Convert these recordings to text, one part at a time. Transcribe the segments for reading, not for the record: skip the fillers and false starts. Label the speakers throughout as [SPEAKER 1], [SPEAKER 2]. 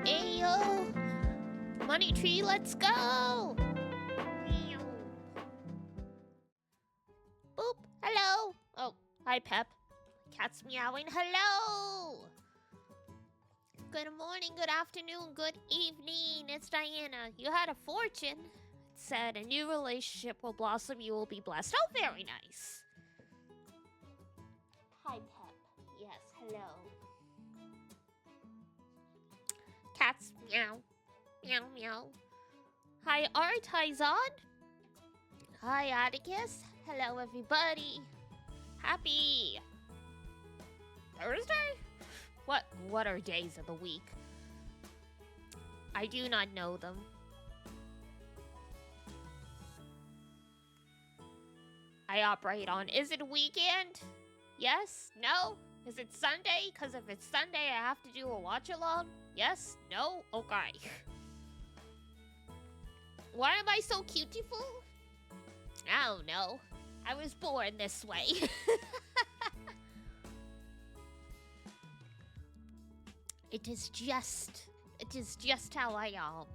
[SPEAKER 1] Ayo! Money tree, let's go! Boop! Hello! Oh, hi, Pep. Cat's meowing. Hello! Good morning, good afternoon, good evening. It's Diana. You had a fortune. It said a new relationship will blossom, you will be blessed. Oh, very nice. Hi, Pep. Yes, hello. Cats meow. Meow, meow. Hi, Art. Hi, Zod. Hi, Atticus. Hello, everybody. Happy Thursday? What are days of the week? I do not know them. I operate on, is it weekend? Yes? No? Is it Sunday? Because if it's Sunday, I have to do a watch-along? Yes? No? Okay. Why am I so cutiful? I don't know. I was born this way. It is just how I am.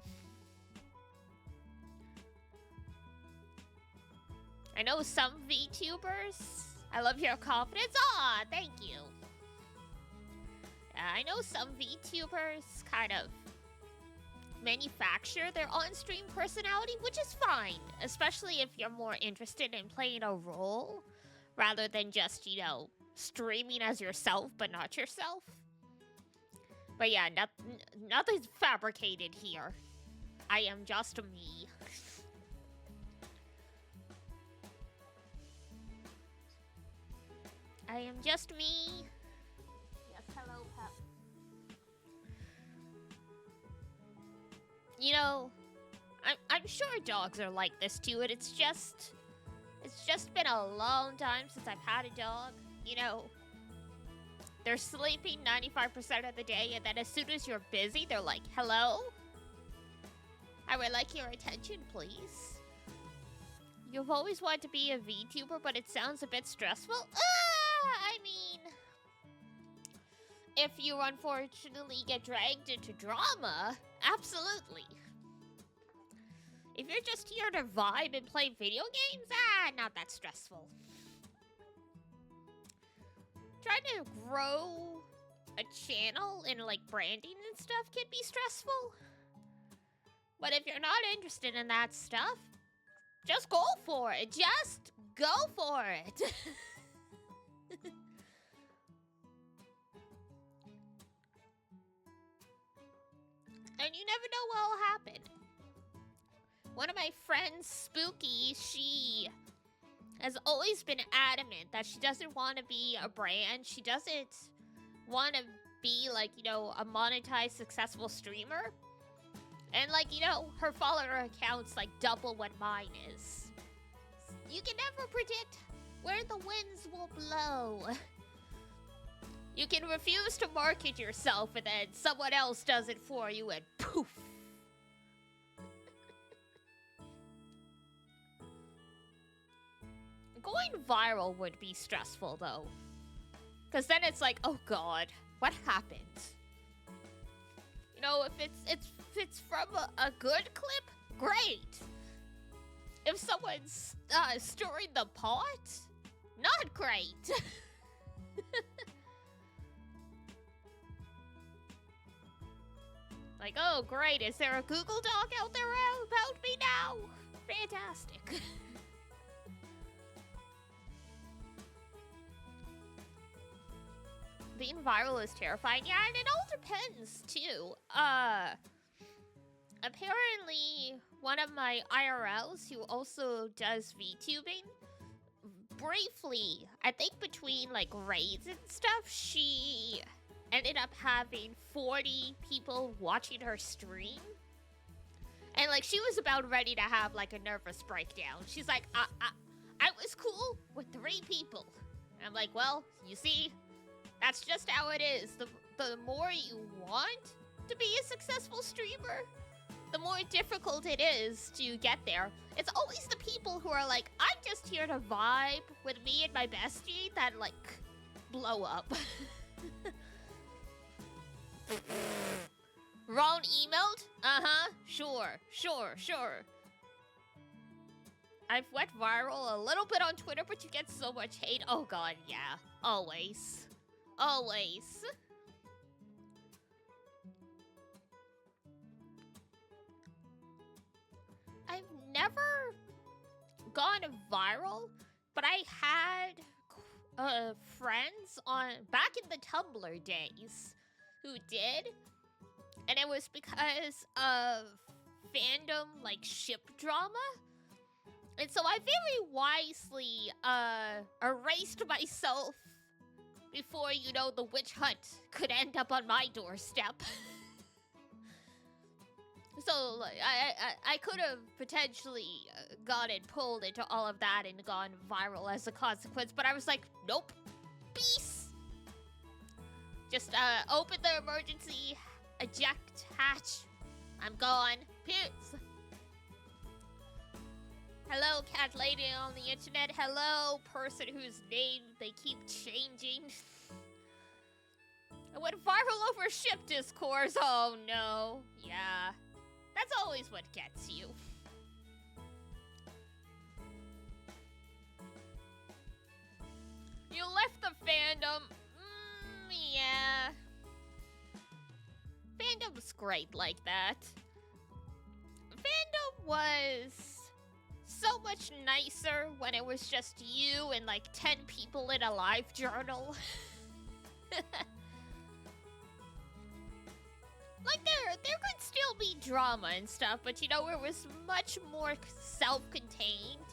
[SPEAKER 1] I know some VTubers. I love your confidence. Ah, thank you. I know some VTubers kind of manufacture their on-stream personality, which is fine, especially if you're more interested in playing a role rather than just, streaming as yourself but not yourself. But yeah, nothing's fabricated here. I am just me. I am just me. Yes, hello, Pep. I'm sure dogs are like this too, and it's just been a long time since I've had a dog. They're sleeping 95% of the day, and then as soon as you're busy, they're like, hello? I would like your attention, please. You've always wanted to be a VTuber, but it sounds a bit stressful. I mean, if you unfortunately get dragged into drama, absolutely. If you're just here to vibe and play video games, not that stressful. Trying to grow a channel and branding and stuff can be stressful. But if you're not interested in that stuff, just go for it. Just go for it. And you never know what will happen. One of my friends, Spooky, she has always been adamant that she doesn't want to be a brand. She doesn't want to be a monetized, successful streamer. And her follower account's double what mine is. You can never predict where the winds will blow. You can refuse to market yourself and then someone else does it for you and poof. Going viral would be stressful though. Because then it's like, oh god, what happened? If it's from a good clip, great. If someone's stirring the pot, not great. Oh great, is there a Google Doc out there about me now? Fantastic. Being viral is terrifying. Yeah, and it all depends, too. Apparently, one of my IRLs who also does VTubing, briefly, I think between, raids and stuff, she ended up having 40 people watching her stream. And, she was about ready to have, a nervous breakdown. She's like, I was cool with 3 people. And I'm like, well, you see, that's just how it is. The more you want to be a successful streamer, the more difficult it is to get there. It's always the people who are like, I'm just here to vibe with me and my bestie that, blow up. Wrong own emote? Uh-huh. Sure. I've went viral a little bit on Twitter, but you get so much hate. Oh god, yeah. Always. I've never gone viral, but I had friends on back in the Tumblr days who did, and it was because of fandom like ship drama. And so I very wisely erased myself before, you know, the witch hunt could end up on my doorstep. So like, I could have potentially gotten pulled into all of that and gone viral as a consequence, but I was like, nope, peace. Just open the emergency eject hatch. I'm gone. Peace. Hello, cat lady on the internet. Hello, person whose name they keep changing. I went viral over ship discourse. Oh no. Yeah. That's always what gets you. You left the fandom. Yeah. Fandom's great like that. Fandom was so much nicer when it was just you and like 10 people in a live journal. Like there could still be drama and stuff, but you know, it was much more self-contained.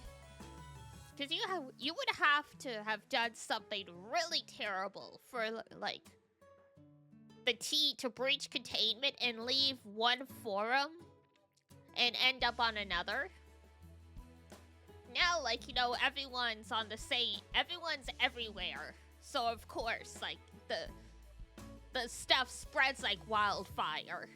[SPEAKER 1] Because you would have to have done something really terrible for like the T to breach containment and leave one forum and end up on another. Now, like, you know, everyone's on the same, everyone's everywhere. So of course, like the stuff spreads like wildfire.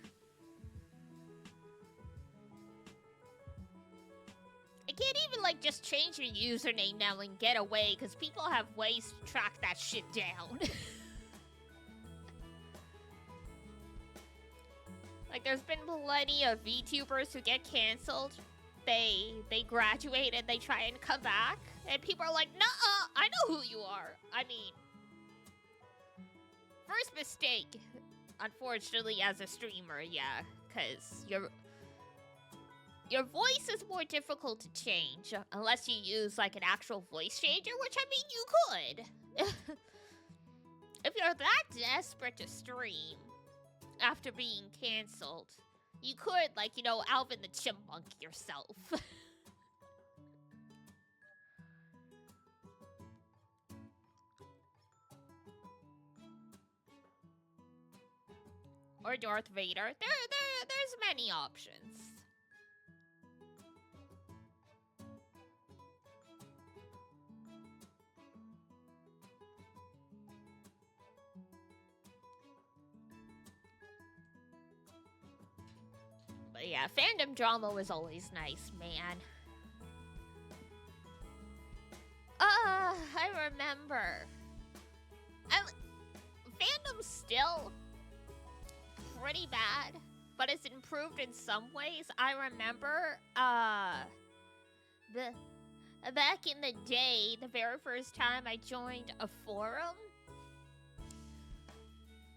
[SPEAKER 1] I can't even like just change your username now and get away, because people have ways to track that shit down. Like there's been plenty of VTubers who get canceled. They graduate and they try and come back, and people are like, "Nuh-uh, I know who you are." I mean, first mistake, unfortunately, as a streamer, yeah, because your voice is more difficult to change unless you use like an actual voice changer, which I mean you could. If you're that desperate to stream after being canceled, you could, like, you know, Alvin the Chipmunk yourself. Or Darth Vader. There's many options. But yeah, fandom drama was always nice, man. I remember. Fandom's still pretty bad, but it's improved in some ways. I remember, back in the day, the very first time I joined a forum,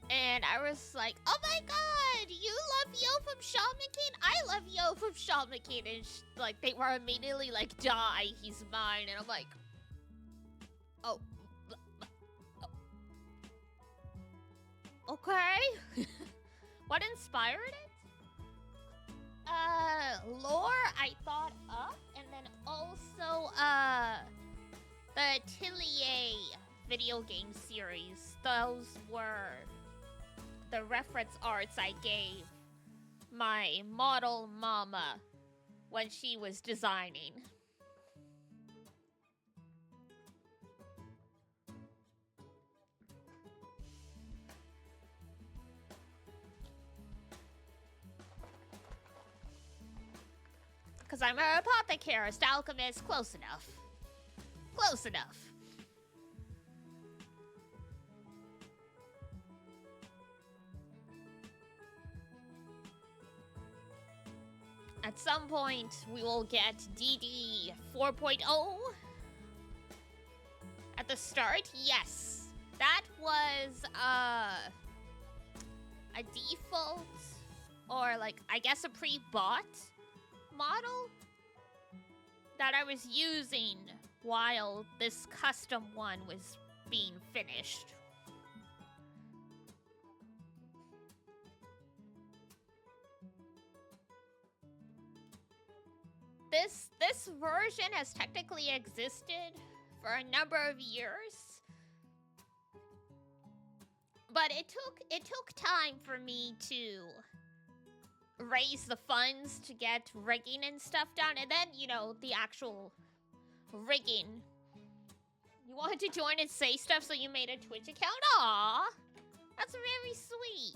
[SPEAKER 1] and I was like, "Oh my god, you love Yo from Shaman-kin? I love Yo from Shaman-kin," and like they were immediately like, "Die, he's mine," and I'm like, "Oh, okay." What inspired it? Lore I thought up, and then also the Atelier video game series. Those were the reference arts I gave my model mama when she was designing. Because I'm an apothecarist, alchemist, close enough. Close enough. At some point, we will get DD 4.0. At the start, yes. That was a default, or like, I guess a pre-bought model that I was using while this custom one was being finished. This version has technically existed for a number of years, but it took time for me to raise the funds to get rigging and stuff done, and then, you know, the actual rigging. You wanted to join and say stuff, so you made a Twitch account? Aww, that's very sweet.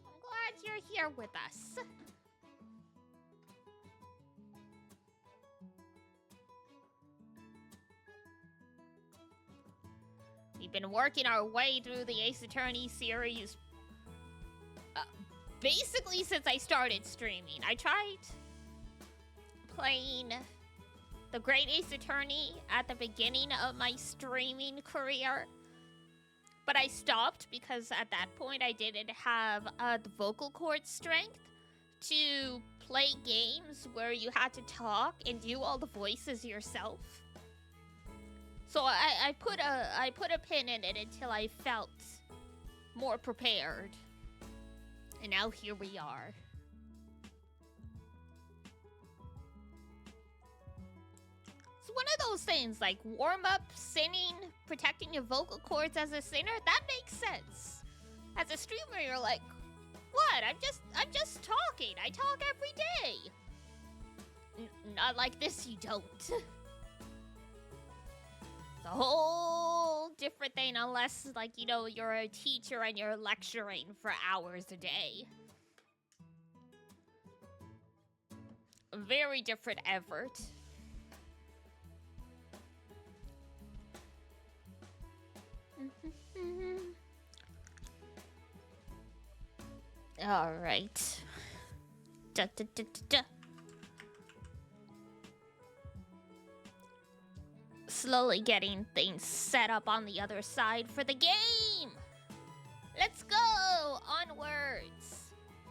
[SPEAKER 1] I'm glad you're here with us. We've been working our way through the Ace Attorney series basically since I started streaming. I tried playing the Great Ace Attorney at the beginning of my streaming career, but I stopped because at that point I didn't have the vocal cord strength to play games where you had to talk and do all the voices yourself. So I put a pin in it until I felt more prepared. And now here we are. It's one of those things, like warm-up, singing, protecting your vocal cords as a singer. That makes sense. As a streamer, you're like, what? I'm just talking. I talk every day. Not like this, you don't. It's a whole different thing, unless, like, you know, you're a teacher and you're lecturing for hours a day. A very different effort. All right. Da, da, da, da, da. Slowly getting things set up on the other side for the game. Let's go! Onwards.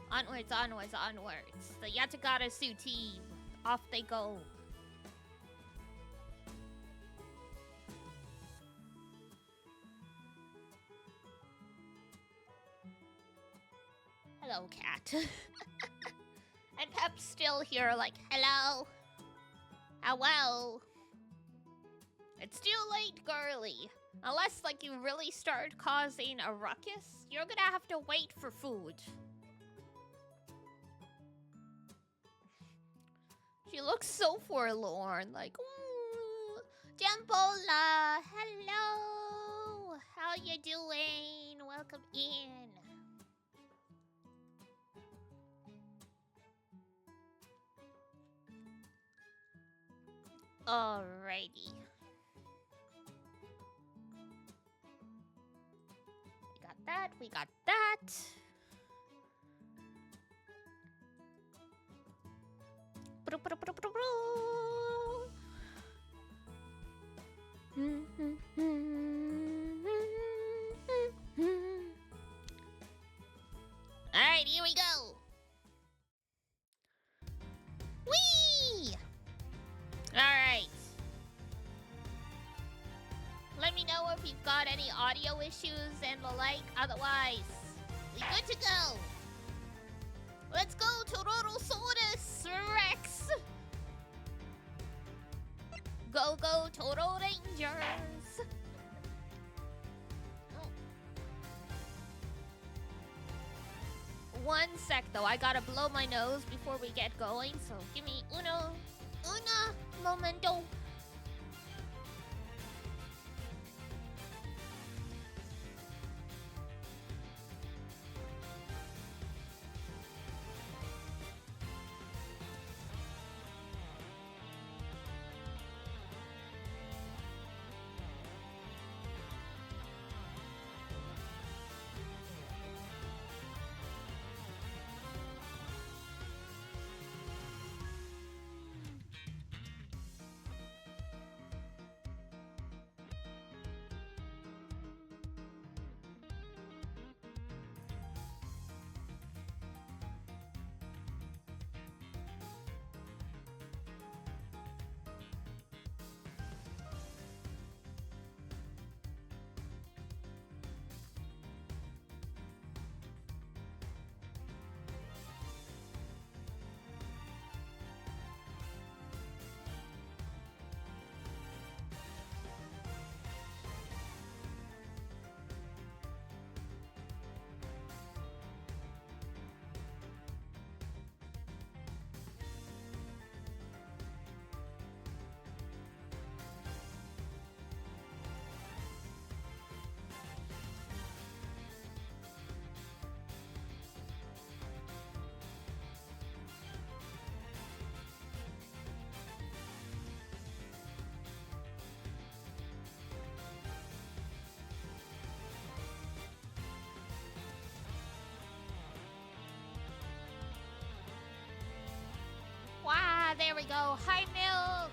[SPEAKER 1] Onwards, onwards, onwards. The Yatagarasu team. Off they go. Hello, cat. And Pep's still here like, hello. Hello. It's too late, girly. Unless, like, you really start causing a ruckus, you're gonna have to wait for food. She looks so forlorn, like, ooh. Jambola, hello. How you doing? Welcome in. Alrighty. We got that. Alright, here we go. Whee! Alright. Let me know if you've got any audio issues and the like. Otherwise, we good to go. Let's go, Totorosaurus Rex. Go, go, Toro Rangers. Oh. One sec, though. I gotta blow my nose before we get going, so give me una momento. Ah, there we go. Hi, Milk.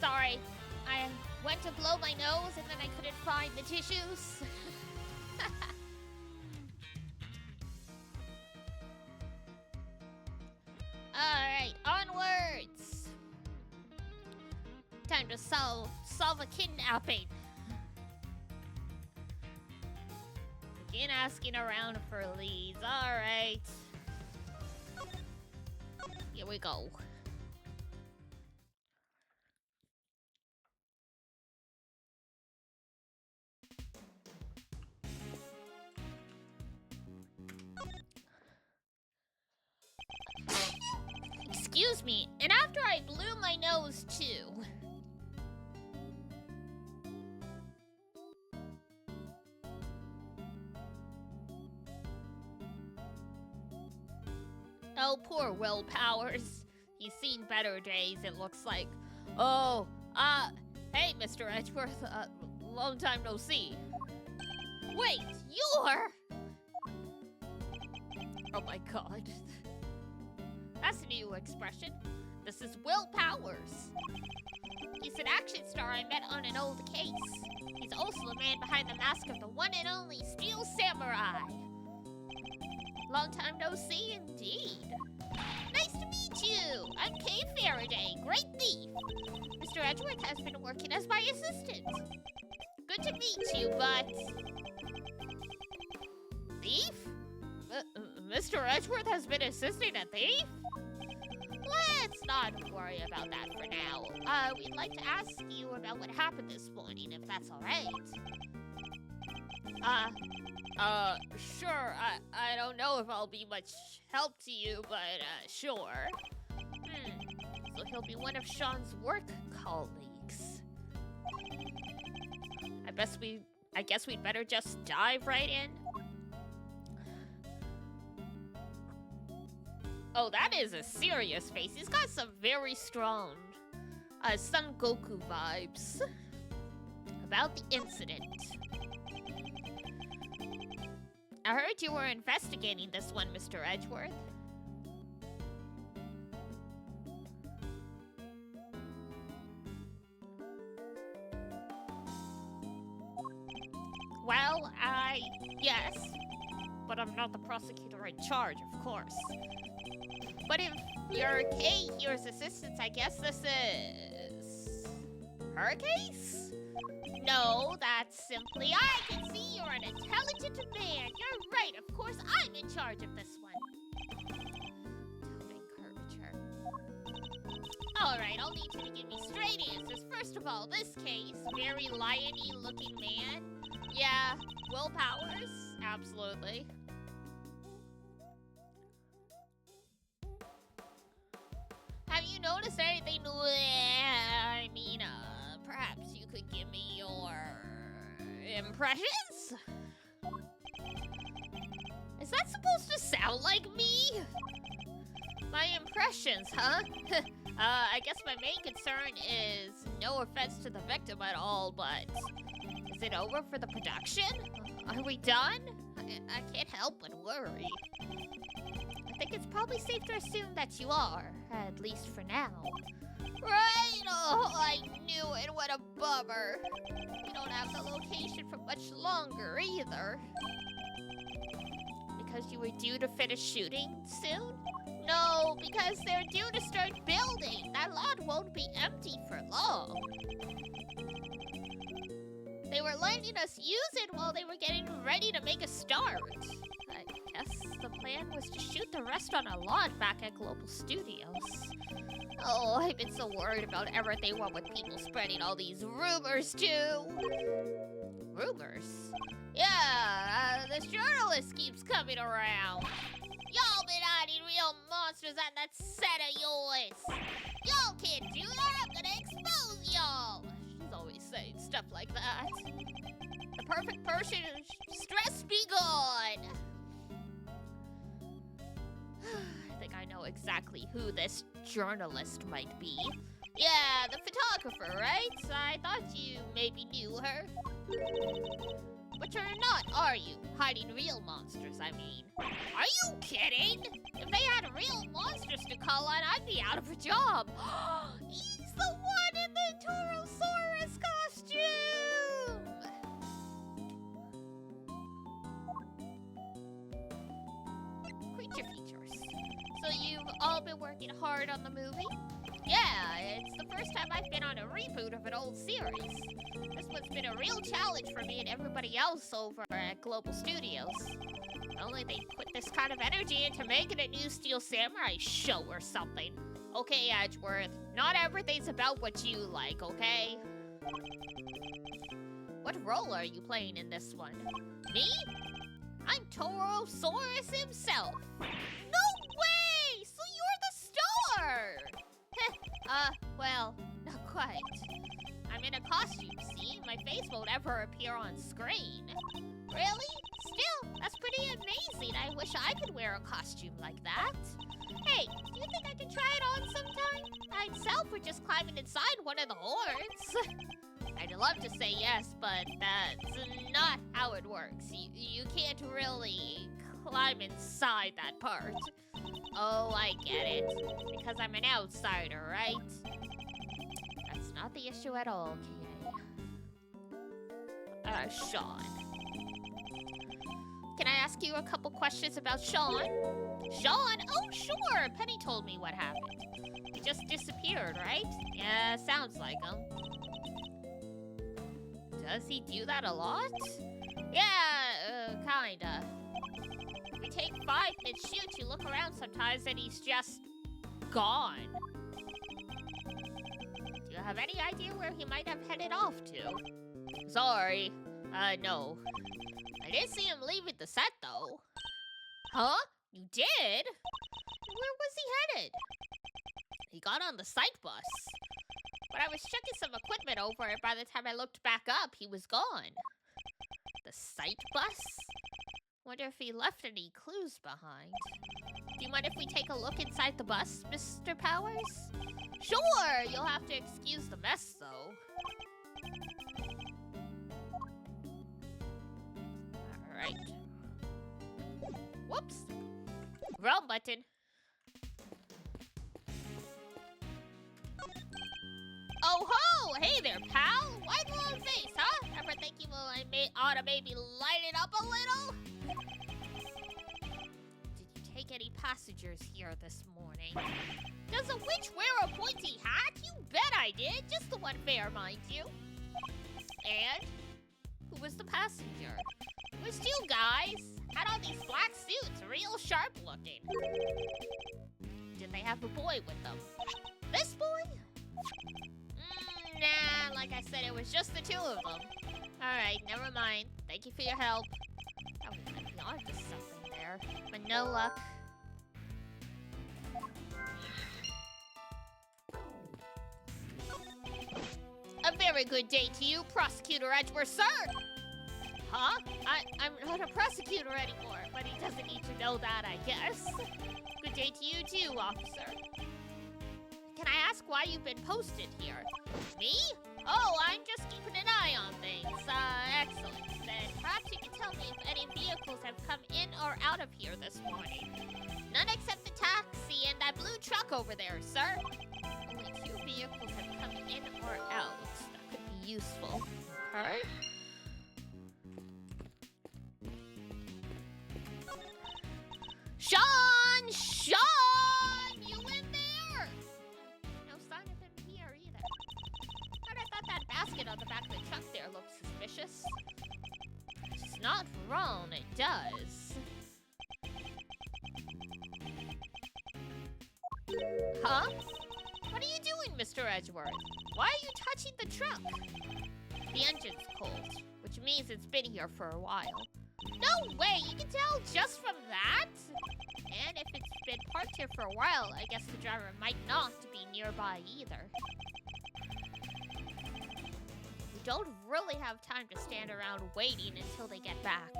[SPEAKER 1] Sorry, I went to blow my nose and then I couldn't find the tissues. Alright, onwards! Time to solve a kidnapping. Begin asking around for leads. Alright. Here we go. Excuse me, and after I blew my nose too. Oh, poor Will Powers. He's seen better days, it looks like. Oh, hey, Mr. Edgeworth. Long time no see. Wait, you're... Oh my god. That's a new expression. This is Will Powers. He's an action star I met on an old case. He's also the man behind the mask of the one and only Steel Samurai. Long time no see indeed. Nice to meet you. I'm Kay Faraday, great thief. Mr. Edgeworth has been working as my assistant. Good to meet you, but... Thief? Mr. Edgeworth has been assisting a thief? Let's not worry about that for now. We'd like to ask you about what happened this morning, if that's alright. Sure. I don't know if I'll be much help to you, but, sure. So he'll be one of Sean's work colleagues. I guess we'd better just dive right in. Oh, that is a serious face. He's got some very strong Son Goku vibes. About the incident. I heard you were investigating this one, Mr. Edgeworth. Well, yes. But I'm not the prosecutor in charge, of course. But if you're Kay here's assistance, I guess this is... her case? No, that's simply I can see you're an intelligent man. You're right, of course I'm in charge of this one. Don't encourage her. Alright, I'll need you to give me straight answers. First of all, this case, very lion-y looking man. Yeah, Will Powers? Absolutely. Have you noticed anything? I mean, perhaps you could give me your impressions? Is that supposed to sound like me? My impressions, huh? I guess my main concern is no offense to the victim at all, but is it over for the production? Are we done? I can't help but worry. I think it's probably safe to assume that you are, at least for now. Right? Oh, I knew it. What a bummer. We don't have the location for much longer either. Because you were due to finish shooting soon? No, because they're due to start building. That lot won't be empty for long. They were letting us use it while they were getting ready to make a start. I guess the plan was to shoot the rest on a lot back at Global Studios. Oh, I've been so worried about everything wrong with people spreading all these rumors too. Rumors? Yeah, this journalist keeps coming around. Y'all been hiding real monsters at that set of yours. Y'all can't do that, I'm gonna expose y'all. She's always saying stuff like that. The perfect person, stress be gone. I think I know exactly who this journalist might be. Yeah, the photographer, right? I thought you maybe knew her. But you're not, are you? Hiding real monsters, I mean. Are you kidding? If they had real monsters actress to call on, I'd be out of a job. He's the one in the Torosaurus costume! Creature features. So you've all been working hard on the movie? Yeah, it's the first time I've been on a reboot of an old series. This one's been a real challenge for me and everybody else over at Global Studios. Only they put this kind of energy into making a new Steel Samurai show or something. Okay, Edgeworth, not everything's about what you like, okay? What role are you playing in this one? Me? I'm Torosaurus himself. No way! So you're the star! Well, not quite. I'm in a costume, see? My face won't ever appear on screen. Really? Still, that's pretty amazing. I wish I could wear a costume like that. Hey, do you think I could try it on sometime? Myself or just climbing inside one of the hordes? I'd love to say yes, but that's not how it works. You can't really climb inside that part. Oh, I get it. Because I'm an outsider, right? That's not the issue at all, Kay. Sean. Can I ask you a couple questions about Sean? Sean? Oh, sure! Penny told me what happened. He just disappeared, right? Yeah, sounds like him. Does he do that a lot? Yeah, kinda. We take 5 mid-shoot, you look around sometimes and he's just gone. Do you have any idea where he might have headed off to? Sorry. No. I did see him leaving the set, though. Huh? You did? Where was he headed? He got on the psych bus. But I was checking some equipment over it. By the time I looked back up, he was gone. The sight bus? Wonder if he left any clues behind. Do you mind if we take a look inside the bus, Mr. Powers? Sure! You'll have to excuse the mess, though. Alright. Whoops! Wrong button. Oh ho! Hey there, pal! White long face, huh? Ever think you ought to maybe light it up a little? Did you take any passengers here this morning? Does a witch wear a pointy hat? You bet I did! Just the one fare, mind you. And? Who was the passenger? It was 2 guys. Had on these black suits, real sharp looking. Did they have a boy with them? This boy? Nah, like I said, it was just the 2 of them. Alright, never mind. Thank you for your help. Oh, maybe onto something there. But no luck. A very good day to you, Prosecutor Edgeworth, sir! Huh? I'm not a prosecutor anymore, but he doesn't need to know that, I guess. Good day to you too, officer. Can I ask why you've been posted here? Me? Oh, I'm just keeping an eye on things. Excellent. Then perhaps you can tell me if any vehicles have come in or out of here this morning. None except the taxi and that blue truck over there, sir. Only 2 vehicles have come in or out. That could be useful. Okay. Sean! Sean! You in there? No sign of him here either. But I thought that basket on the back of the truck there looked suspicious. It's not wrong, it does. Huh? What are you doing, Mr. Edgeworth? Why are you touching the truck? The engine's cold, which means it's been here for a while. No way! You can tell just from that? And if it's been parked here for a while, I guess the driver might not be nearby either. We don't really have time to stand around waiting until they get back.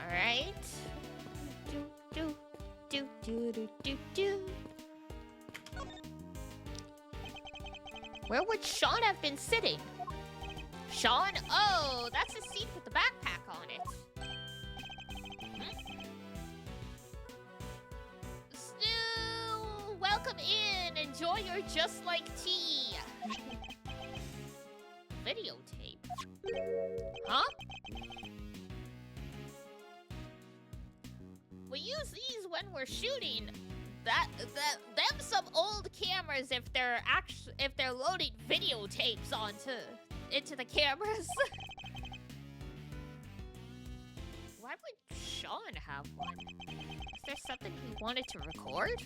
[SPEAKER 1] Alright. Do, do, do, do, do, do. Where would Sean have been sitting? Sean? Oh, that's the seat with the backpack on it. Stu, welcome in. Enjoy your Just Like Tea. Videotape. Huh? We use these when we're shooting. Them some old cameras if they're loading videotapes into the cameras. Why would Sean have one? Is there something he wanted to record?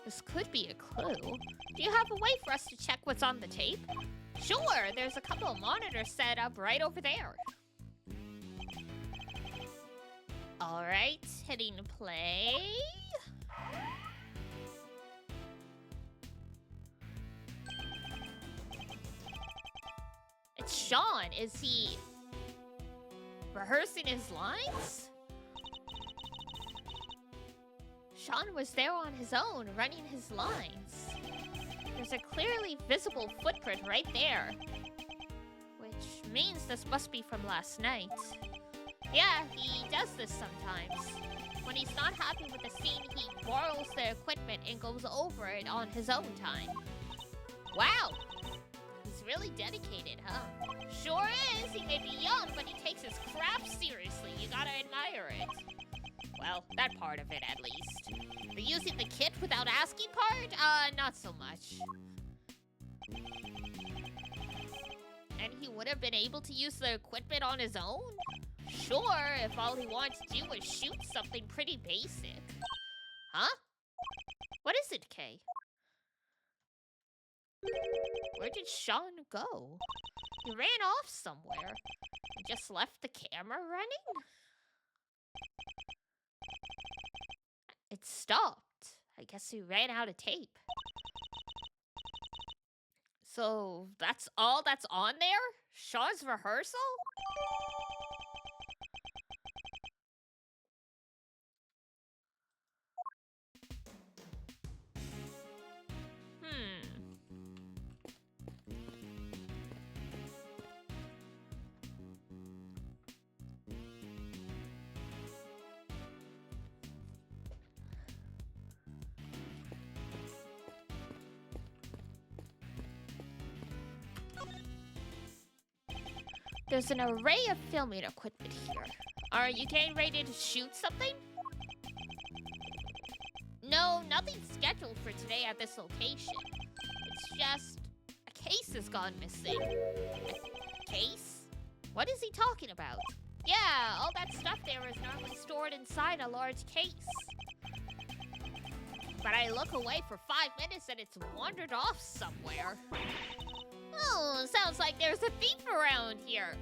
[SPEAKER 1] This could be a clue. Do you have a way for us to check what's on the tape? Sure, there's a couple of monitors set up right over there. Alright, hitting play. It's Sean. Is he rehearsing his lines? Sean was there on his own, running his lines. There's a clearly visible footprint right there. Which means this must be from last night. Yeah, he does this sometimes. When he's not happy with the scene, he borrows the equipment and goes over it on his own time. Wow! He's really dedicated, huh? Sure is! He may be young, but he takes his craft seriously. You gotta admire it. Well, that part of it, at least. The using the kit without asking part? Not so much. And he would have been able to use the equipment on his own? Sure, if all he wanted to do was shoot something pretty basic. Huh? What is it, Kay? Where did Sean go? He ran off somewhere. He just left the camera running? It stopped. I guess he ran out of tape. So that's all that's on there? Sean's rehearsal? There's an array of filming equipment here. Are you getting ready to shoot something? No, nothing's scheduled for today at this location. It's just a case has gone missing. A case? What is he talking about? Yeah, all that stuff there is normally stored inside a large case. But I look away for 5 minutes and it's wandered off somewhere. Oh, sounds like there's a thief around here.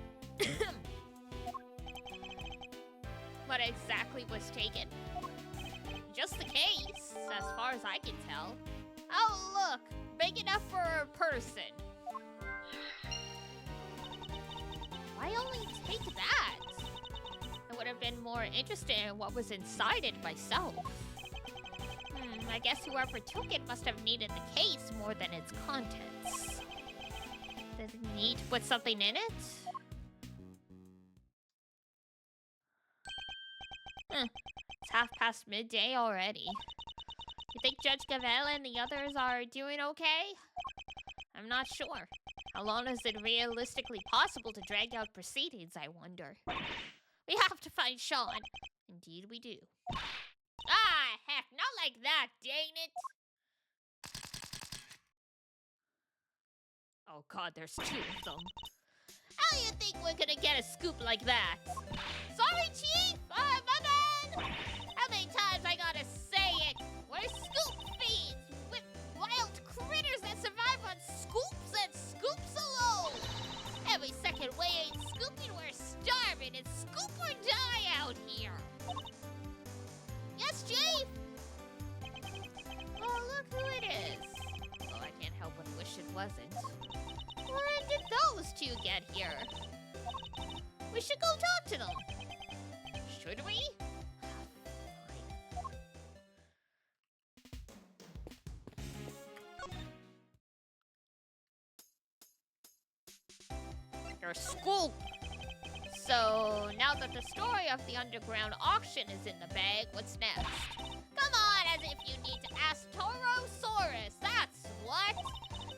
[SPEAKER 1] What exactly was taken? Just the case, as far as I can tell. Oh, look! Big enough for a person. Why only take that? I would have been more interested in what was inside it myself. I guess whoever took it must have needed the case more than its contents. Does it need to put something in it? It's midday already. You think Judge Gavel and the others are doing okay? I'm not sure. How long is it realistically possible to drag out proceedings, I wonder? We have to find Sean. Indeed we do. Ah, heck, not like that, dang it! Oh god, there's 2 of them. How do you think we're gonna get a scoop like that? Sorry, Chief! My bad! How many times I gotta say it? We're scoop fiends! With wild critters that survive on scoops and scoops alone! Every second we ain't scooping, we're starving! It's scoop or die out here! Yes, Chief! Oh, look who it is. Oh, I can't help but wish it wasn't. When did those 2 get here? We should go talk to them. Should we? better scoop. So, now that the story of the underground auction is in the bag, what's next? Come on, as if you need to ask Torosaurus, that's what!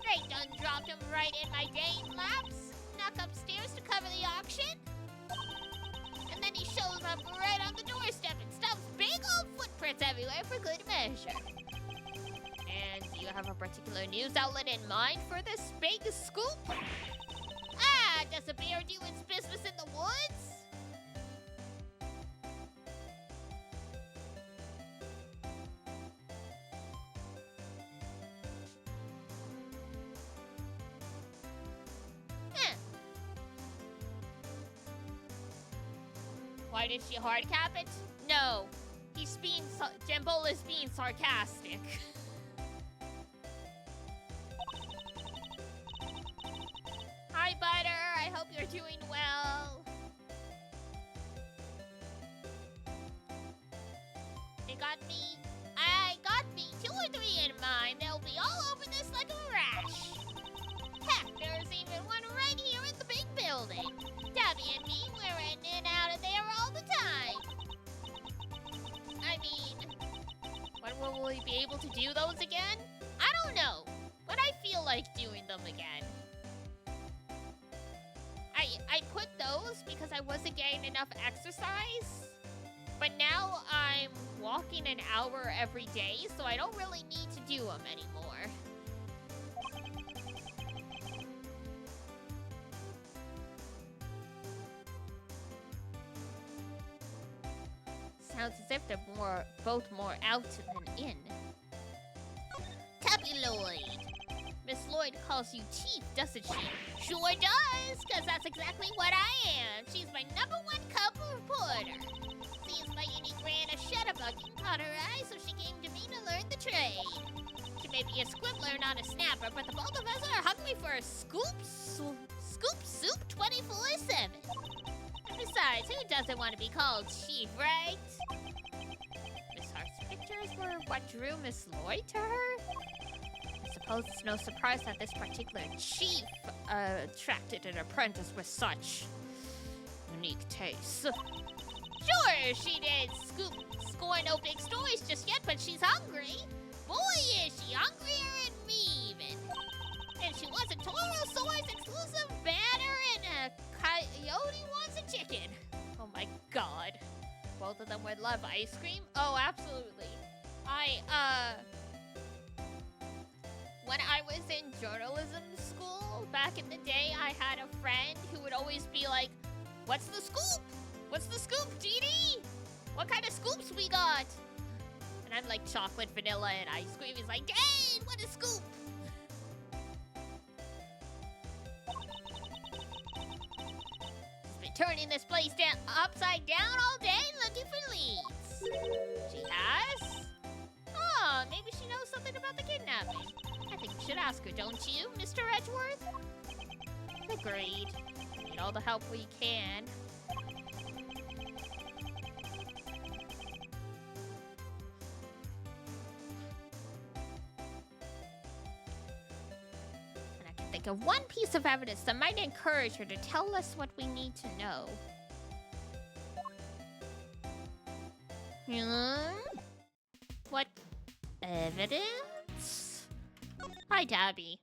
[SPEAKER 1] They done dropped him right in my day's laps, snuck upstairs to cover the auction, and then he shows up right on the doorstep and stuffs big old footprints everywhere for good measure. And do you have a particular news outlet in mind for this big scoop? Ah, does a bear do its business in the woods? Why did she hard cap it? No, Jambola's being sarcastic. Hi, Butter. I hope you're doing well. I got me 2 or 3 in mind. They'll be all over this like a rash. Heck, there's even one right here in the big building. Tabby and me, we're in and out of there all the time. I mean, when will we be able to do those again? I don't know, but I feel like doing them again. I put those because I wasn't getting enough exercise, but now I'm walking an hour every day, so I don't really need to do them anymore. Sounds as if they're both more out than in. Tappy Lloyd. Miss Lloyd calls you Chief, doesn't she? Sure does, because that's exactly what I am. She's my #1 cub reporter. Seems my unique brand of shutterbugging caught her eye, so she came to me to learn the trade. She may be a squibbler, not a snapper, but the both of us are hungry for a scoop soup 24/7. And besides, who doesn't want to be called Chief, right? Miss Hart's pictures were what drew Miss Lloyd to her? I suppose it's no surprise that this particular chief attracted an apprentice with such unique tastes. Sure, she did score no big stories just yet, but she's hungry. Boy, is she hungrier than me, even. And she wants a Torosaurus exclusive batter and a coyote wants a chicken. Oh my god. Both of them would love ice cream? Oh, absolutely. When I was in journalism school back in the day, I had a friend who would always be like, "What's the scoop? What's the scoop, Dee? What kind of scoops we got?" And I'm like, chocolate, vanilla, and ice cream. He's like, "Dang, what a scoop!" She's been turning this place upside down all day looking for leads. She has? Oh, maybe she knows something about the kidnapping. I think you should ask her, don't you, Mr. Edgeworth? Agreed. We need all the help we can. And I can think of one piece of evidence that might encourage her to tell us what we need to know. What evidence? Hi, Tabby.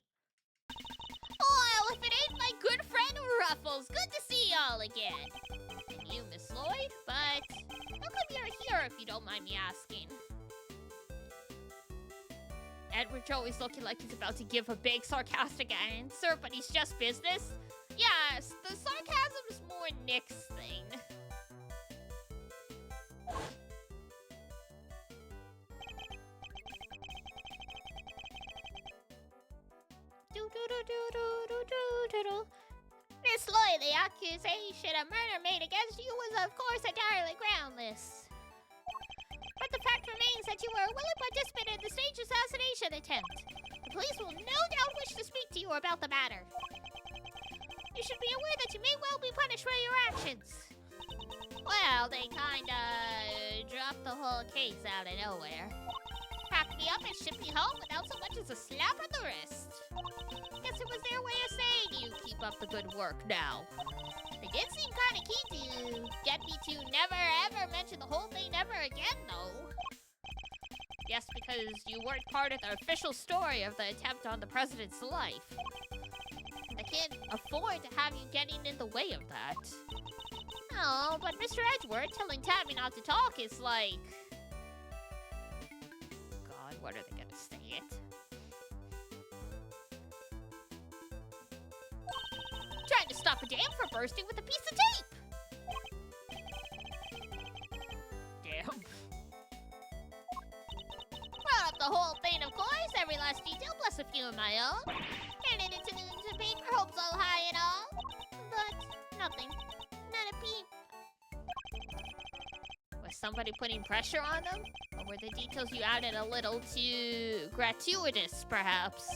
[SPEAKER 1] Well, if it ain't my good friend Ruffles, good to see y'all again. And you, Miss Lloyd, but how come you're here if you don't mind me asking? Edward's always looking like he's about to give a big sarcastic answer, but he's just business. Yes, the sarcasm's more Nick's thing. Miss Lloyd, the accusation of murder made against you was of course entirely groundless. But the fact remains that you were a willing participant in the staged assassination attempt. The police will no doubt wish to speak to you about the matter. You should be aware that you may well be punished for your actions. Well, they kinda dropped the whole case out of nowhere. Packed me up and shipped me home without so much as a slap on the wrist. Guess it was their way of saying you keep up the good work now. They did seem kind of keen to get me to never ever mention the whole thing ever again, though. Yes, because you weren't part of the official story of the attempt on the president's life. I can't afford to have you getting in the way of that. Oh, but Mr. Edgeworth telling Tabby not to talk is like... God, what are they gonna say it? Trying to stop a dam from bursting with a piece of tape! Damn. Brought up the whole thing, of course, every last detail, plus a few of my own. Handed it to the paper, hopes all high and all. But nothing. Not a peep. Was somebody putting pressure on them? Or were the details you added a little too gratuitous, perhaps?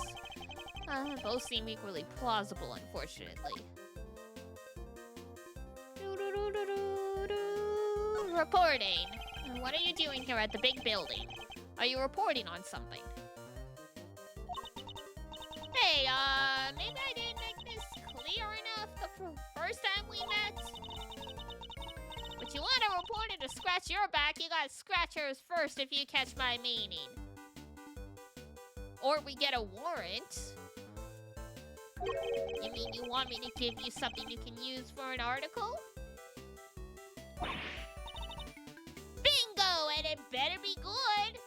[SPEAKER 1] Both seem equally plausible, unfortunately. Reporting. What are you doing here at the big building? Are you reporting on something? Hey, maybe I didn't make this clear enough the first time we met? But you want a reporter to scratch your back, you gotta scratch hers first if you catch my meaning. Or we get a warrant. You mean you want me to give you something you can use for an article? Bingo! And it better be good!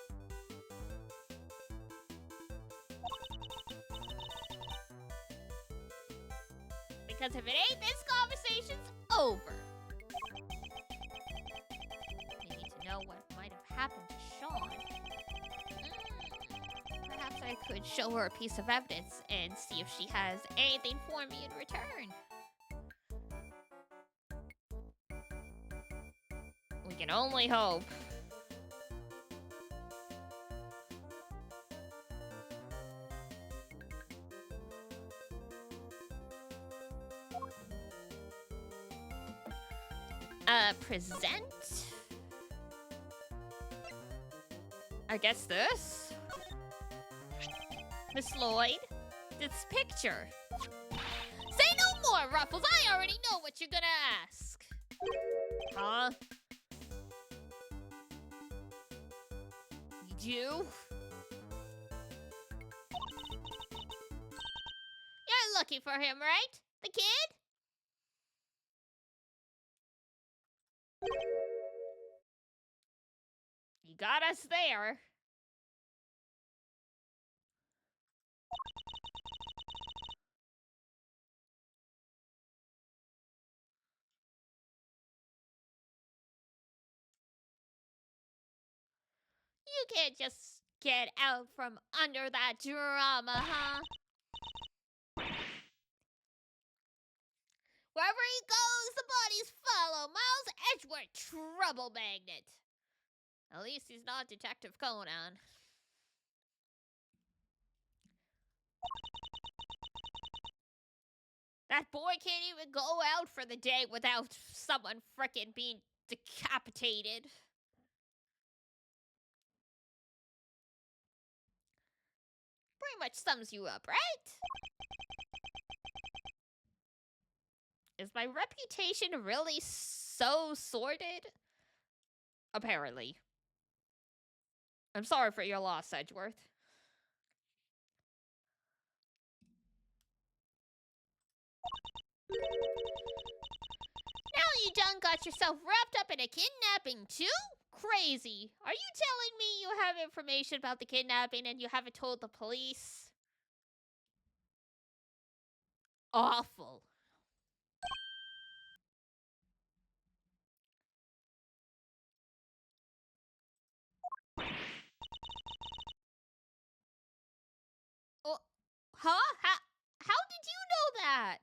[SPEAKER 1] Because if it ain't, this conversation's over. We need to know what might have happened to Sean. Perhaps I could show her a piece of evidence and see if she has anything for me in return. We can only hope. Present? I guess this? Miss Lloyd, this picture. Say no more, Ruffles! I already know what you're gonna ask! Huh? You do? You're looking for him, right? The kid? You got us there. You can't just get out from under that drama, huh? Wherever he goes, the bodies follow. Miles Edgeworth, trouble magnet. At least he's not Detective Conan. That boy can't even go out for the day without someone frickin' being decapitated. Pretty much sums you up, right? Is my reputation really so sordid? Apparently. I'm sorry for your loss, Edgeworth. Now you done got yourself wrapped up in a kidnapping too? Crazy. Are you telling me you have information about the kidnapping and you haven't told the police? Awful. Oh, huh? How did you know that?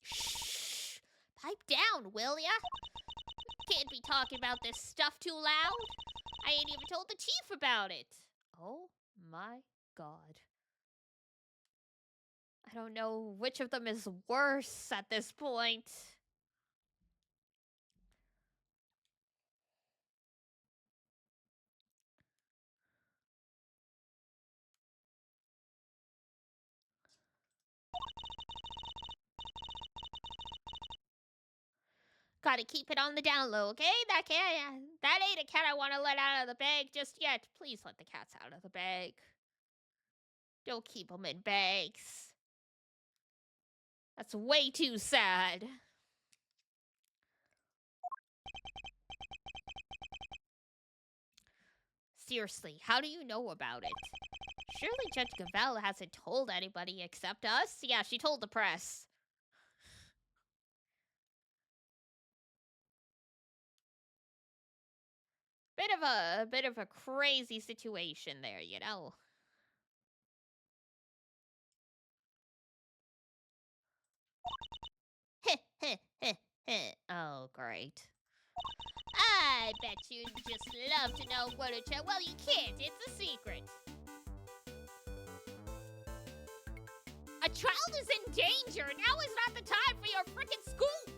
[SPEAKER 1] Shh. Pipe down, will ya? Can't be talking about this stuff too loud. I ain't even told the chief about it. Oh my god. I don't know which of them is worse at this point. Gotta keep it on the down low, okay? That ain't a cat I want to let out of the bag just yet. Please let the cats out of the bag. Don't keep them in bags. That's way too sad. Seriously, how do you know about it? Surely Judge Gavelle hasn't told anybody except us? Yeah, she told the press. Bit of a crazy situation there, you know. Oh, great. I bet you'd just love to know what it. Well, you can't. It's a secret. A child is in danger. Now is not the time for your frickin' scoop.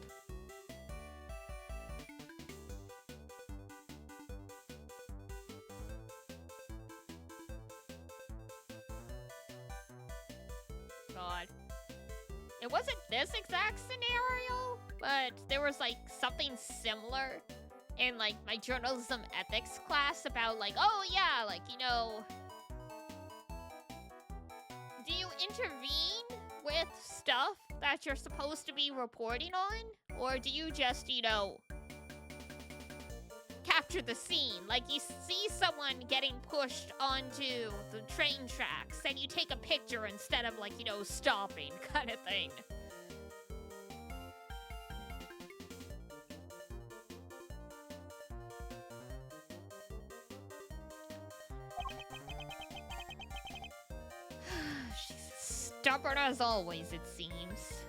[SPEAKER 1] God. It wasn't this exact scenario, but there was like something similar in like my journalism ethics class about like, oh yeah, like, you know, do you intervene with stuff that you're supposed to be reporting on? Or do you just, you know, capture the scene? Like you see someone getting pushed onto the train tracks and you take a picture instead of like, you know, stopping kind of thing. She's stubborn as always, it seems.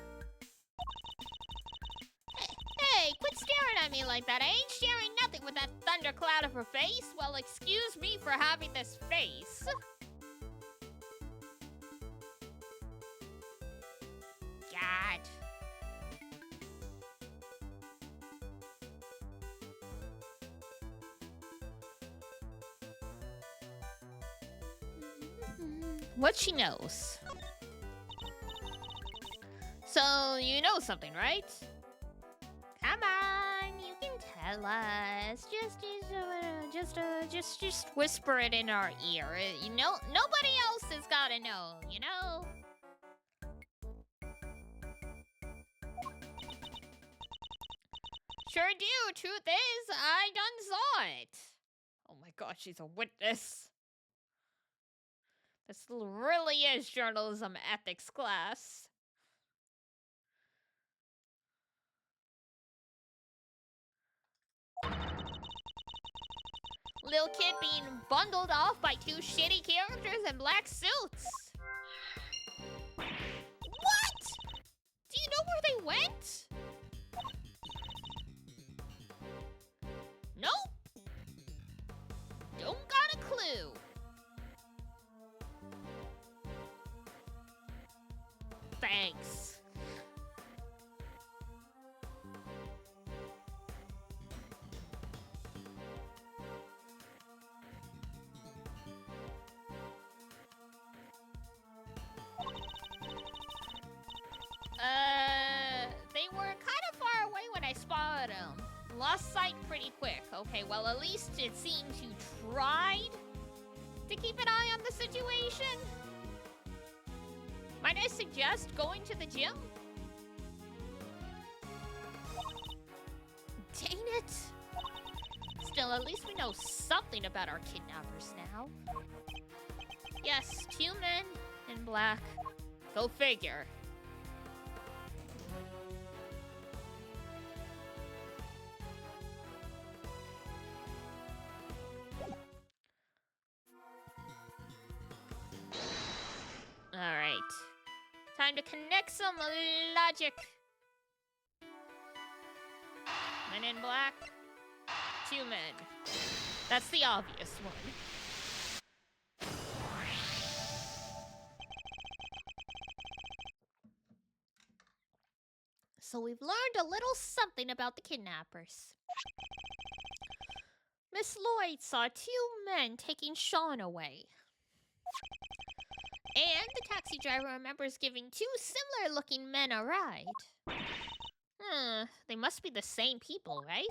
[SPEAKER 1] Hey, quit staring at me like that. I ain't sharing nothing with that thundercloud of her face. Well, excuse me for having this face. God. What she knows. So, you know something, right? Come on, you can tell us. Just whisper it in our ear. You know, nobody else has gotta know, you know? Sure do. Truth is, I done saw it. Oh my gosh, she's a witness. This really is journalism ethics class. Little kid being bundled off by two shitty characters in black suits. What? Do you know where they went? Nope. Don't got a clue. Thanks. They were kind of far away when I spotted them. Lost sight pretty quick. Okay, well, at least it seemed you tried to keep an eye on the situation. Might I suggest going to the gym? Dang it. Still, at least we know something about our kidnappers now. Yes, 2 men in black. Go figure. Alright. Time to connect some logic. Men in black. 2 men. That's the obvious one. So we've learned a little something about the kidnappers. Miss Lloyd saw 2 men taking Sean away. And the taxi driver remembers giving 2 similar-looking men a ride. They must be the same people, right?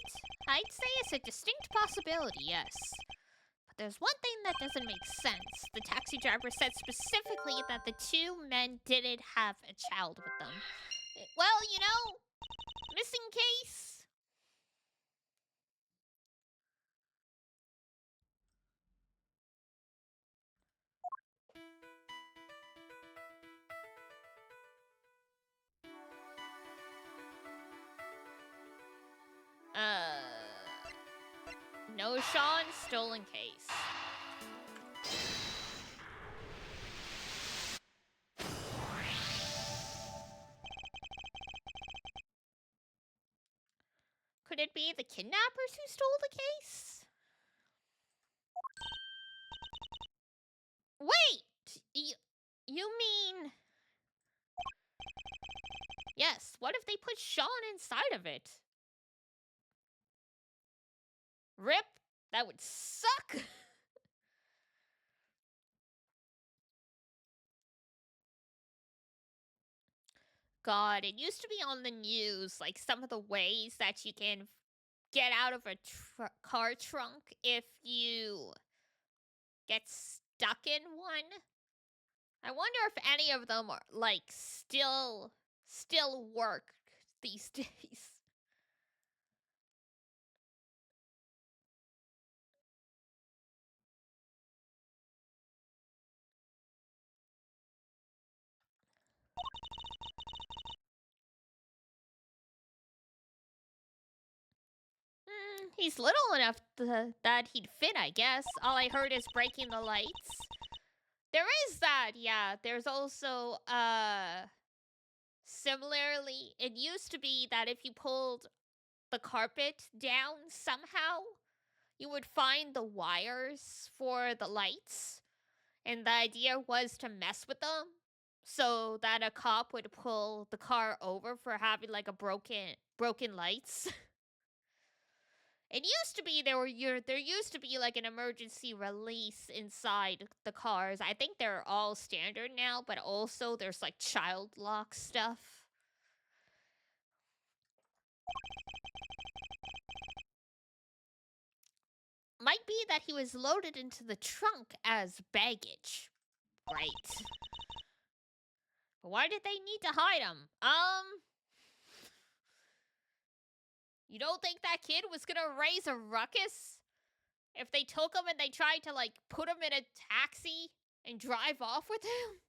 [SPEAKER 1] I'd say it's a distinct possibility, yes. But there's one thing that doesn't make sense. The taxi driver said specifically that the two men didn't have a child with them. Well, you know, missing case. No Sean, stolen case. Could it be the kidnappers who stole the case? Wait! You mean... Yes, what if they put Sean inside of it? Rip? That would suck! God, it used to be on the news, like some of the ways that you can get out of a car trunk if you get stuck in one. I wonder if any of them are like still work these days. He's little enough that he'd fit, I guess. All I heard is breaking the lights. There is that, yeah. There's also, similarly, it used to be that if you pulled the carpet down somehow, you would find the wires for the lights. And the idea was to mess with them so that a cop would pull the car over for having like a broken lights. It used to be there used to be like an emergency release inside the cars. I think they're all standard now, but also there's like child lock stuff. Might be that he was loaded into the trunk as baggage. Right. But why did they need to hide him? You don't think that kid was gonna raise a ruckus if they took him and they tried to, like, put him in a taxi and drive off with him?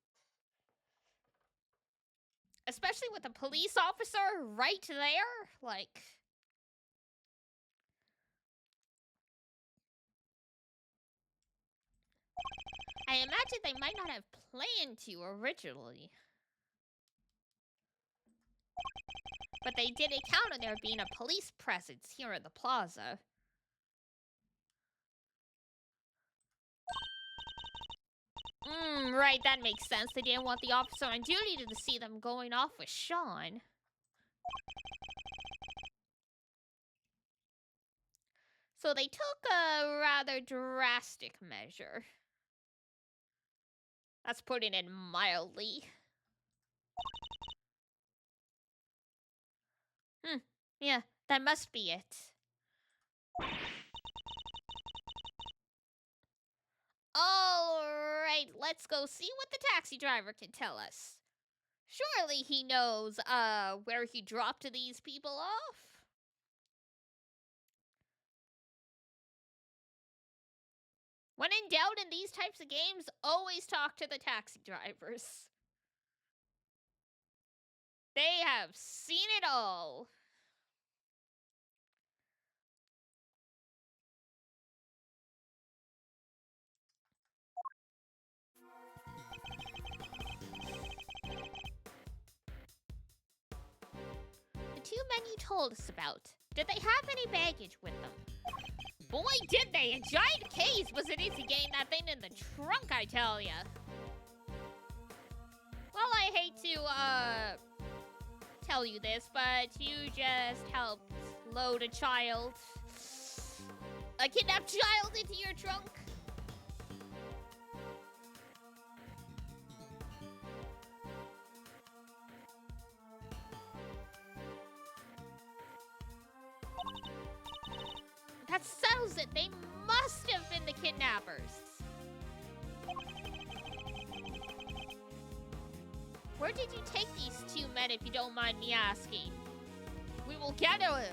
[SPEAKER 1] Especially with a police officer right there? Like... I imagine they might not have planned to originally. But they did account on there being a police presence here in the plaza. Right, that makes sense. They didn't want the officer on duty to see them going off with Sean. So they took a rather drastic measure. That's putting it mildly. Yeah, that must be it. Alright, let's go see what the taxi driver can tell us. Surely he knows, where he dropped these people off? When in doubt in these types of games, always talk to the taxi drivers. They have seen it all. The two men you told us about, did they have any baggage with them? Boy, did they! A giant case was an easy getting that thing in the trunk, I tell ya. Well, I hate to, tell you this, but you just helped load a kidnapped child into your trunk. That settles it. They must have been the kidnappers. Where did you take these 2 men, if you don't mind me asking? We'll get a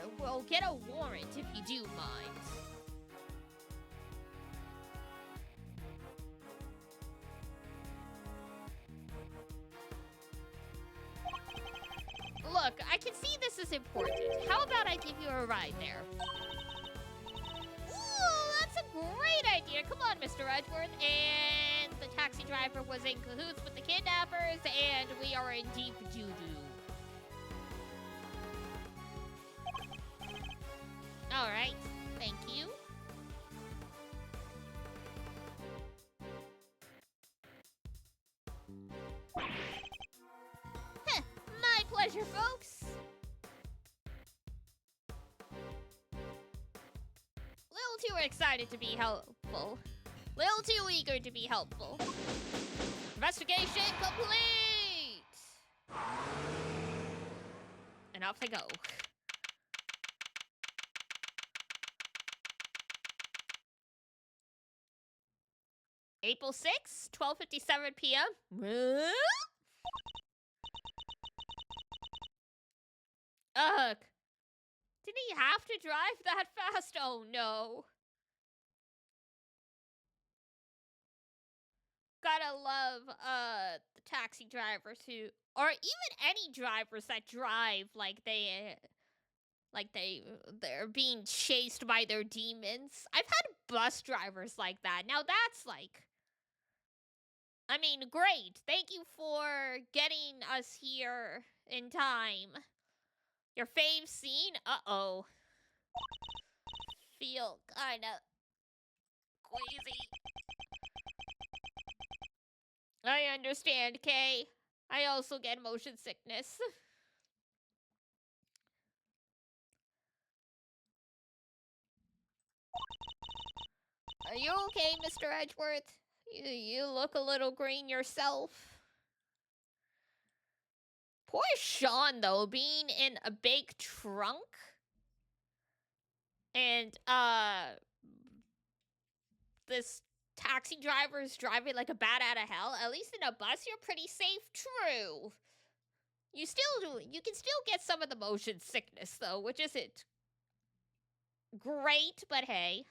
[SPEAKER 1] warrant if you do mind. Look, I can see this is important. How about I give you a ride there? Ooh, that's a great idea. Come on, Mr. Edgeworth. And the taxi driver was in cahoots with the kidnappers, and we are in deep doo-doo. All right, thank you. Heh, my pleasure, folks. Little too excited to be helpful. Little too eager to be helpful. Investigation complete! And off they go. April 6th, 12:57 p.m. Ugh. Did he have to drive that fast? Oh no. Gotta love the taxi drivers who, or even any drivers that drive like they're being chased by their demons. I've had bus drivers like that. Now that's like, I mean, great. Thank you for getting us here in time. Your fave scene? Uh-oh. Feel kinda queasy. I understand, Kay. I also get motion sickness. Are you okay, Mr. Edgeworth? You look a little green yourself. Poor Sean, though, being in a big trunk. And, this taxi driver's driving like a bat out of hell. At least in a bus, you're pretty safe. True. You can still get some of the motion sickness, though, which isn't great, but hey.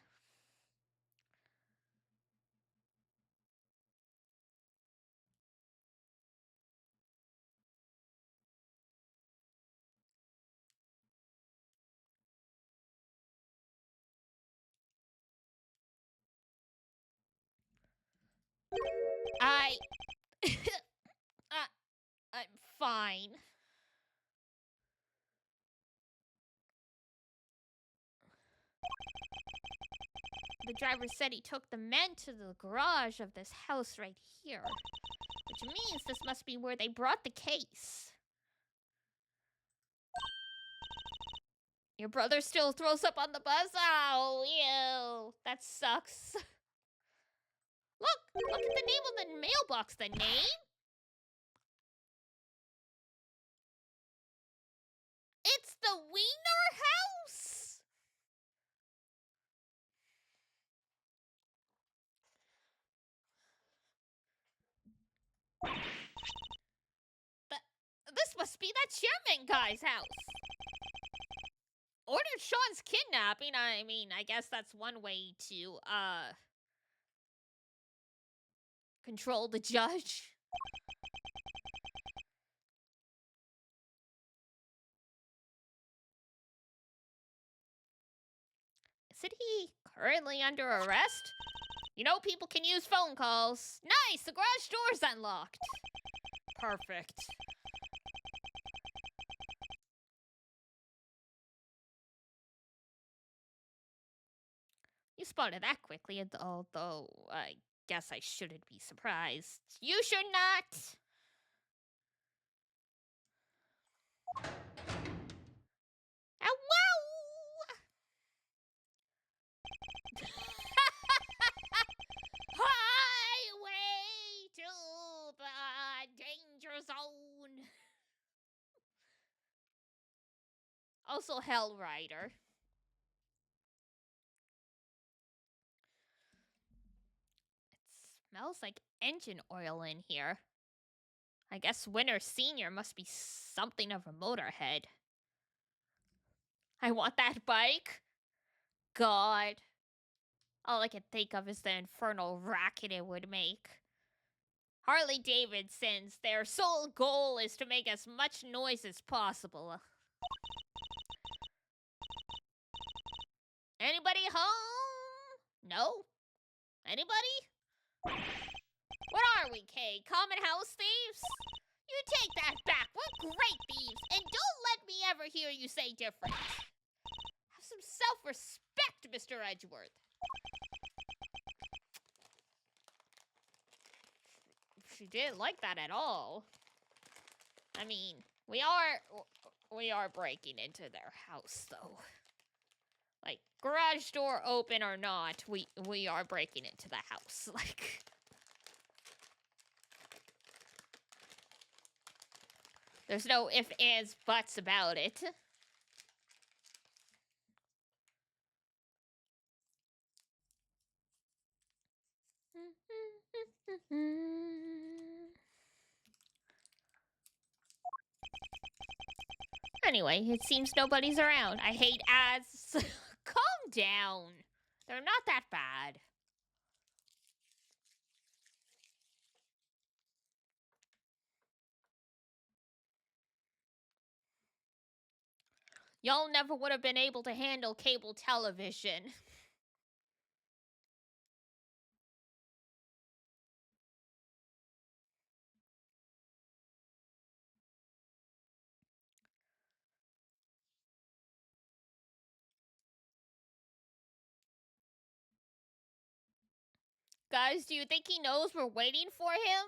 [SPEAKER 1] I'm fine. The driver said he took the men to the garage of this house right here. Which means this must be where they brought the case. Your brother still throws up on the bus? Oh, ew. That sucks. Look at the name of the mailbox. The name? It's the Wiener House! This must be that chairman guy's house. Ordered Sean's kidnapping. I mean, I guess that's one way to, control the judge. Isn't he currently under arrest? You know, people can use phone calls. Nice! The garage door's unlocked. Perfect. You spotted that quickly, although I guess I shouldn't be surprised. You should not! Ow, wow! Highway to the danger zone. Also, Hell Rider. Smells like engine oil in here. I guess Winter Senior must be something of a motorhead. I want that bike. God. All I can think of is the infernal racket it would make. Harley Davidsons, their sole goal is to make as much noise as possible. Anybody home? No? Anybody? What are we, Kay? Common house thieves? You take that back. We're great thieves, and don't let me ever hear you say different. Have some self-respect, Mr. Edgeworth. She didn't like that at all. I mean, we are breaking into their house, though. Like, garage door open or not, we are breaking into the house. Like, there's no ifs, ands, buts about it. Anyway, it seems nobody's around. I hate ads. Calm down. They're not that bad. Y'all never would have been able to handle cable television. Guys, do you think he knows we're waiting for him?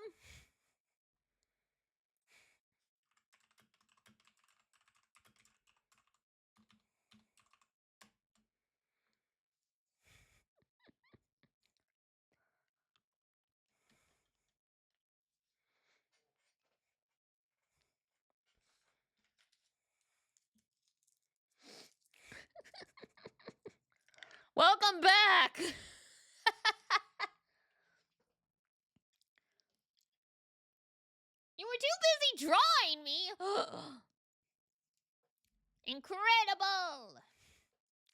[SPEAKER 1] Welcome back! You were too busy drawing me! Incredible!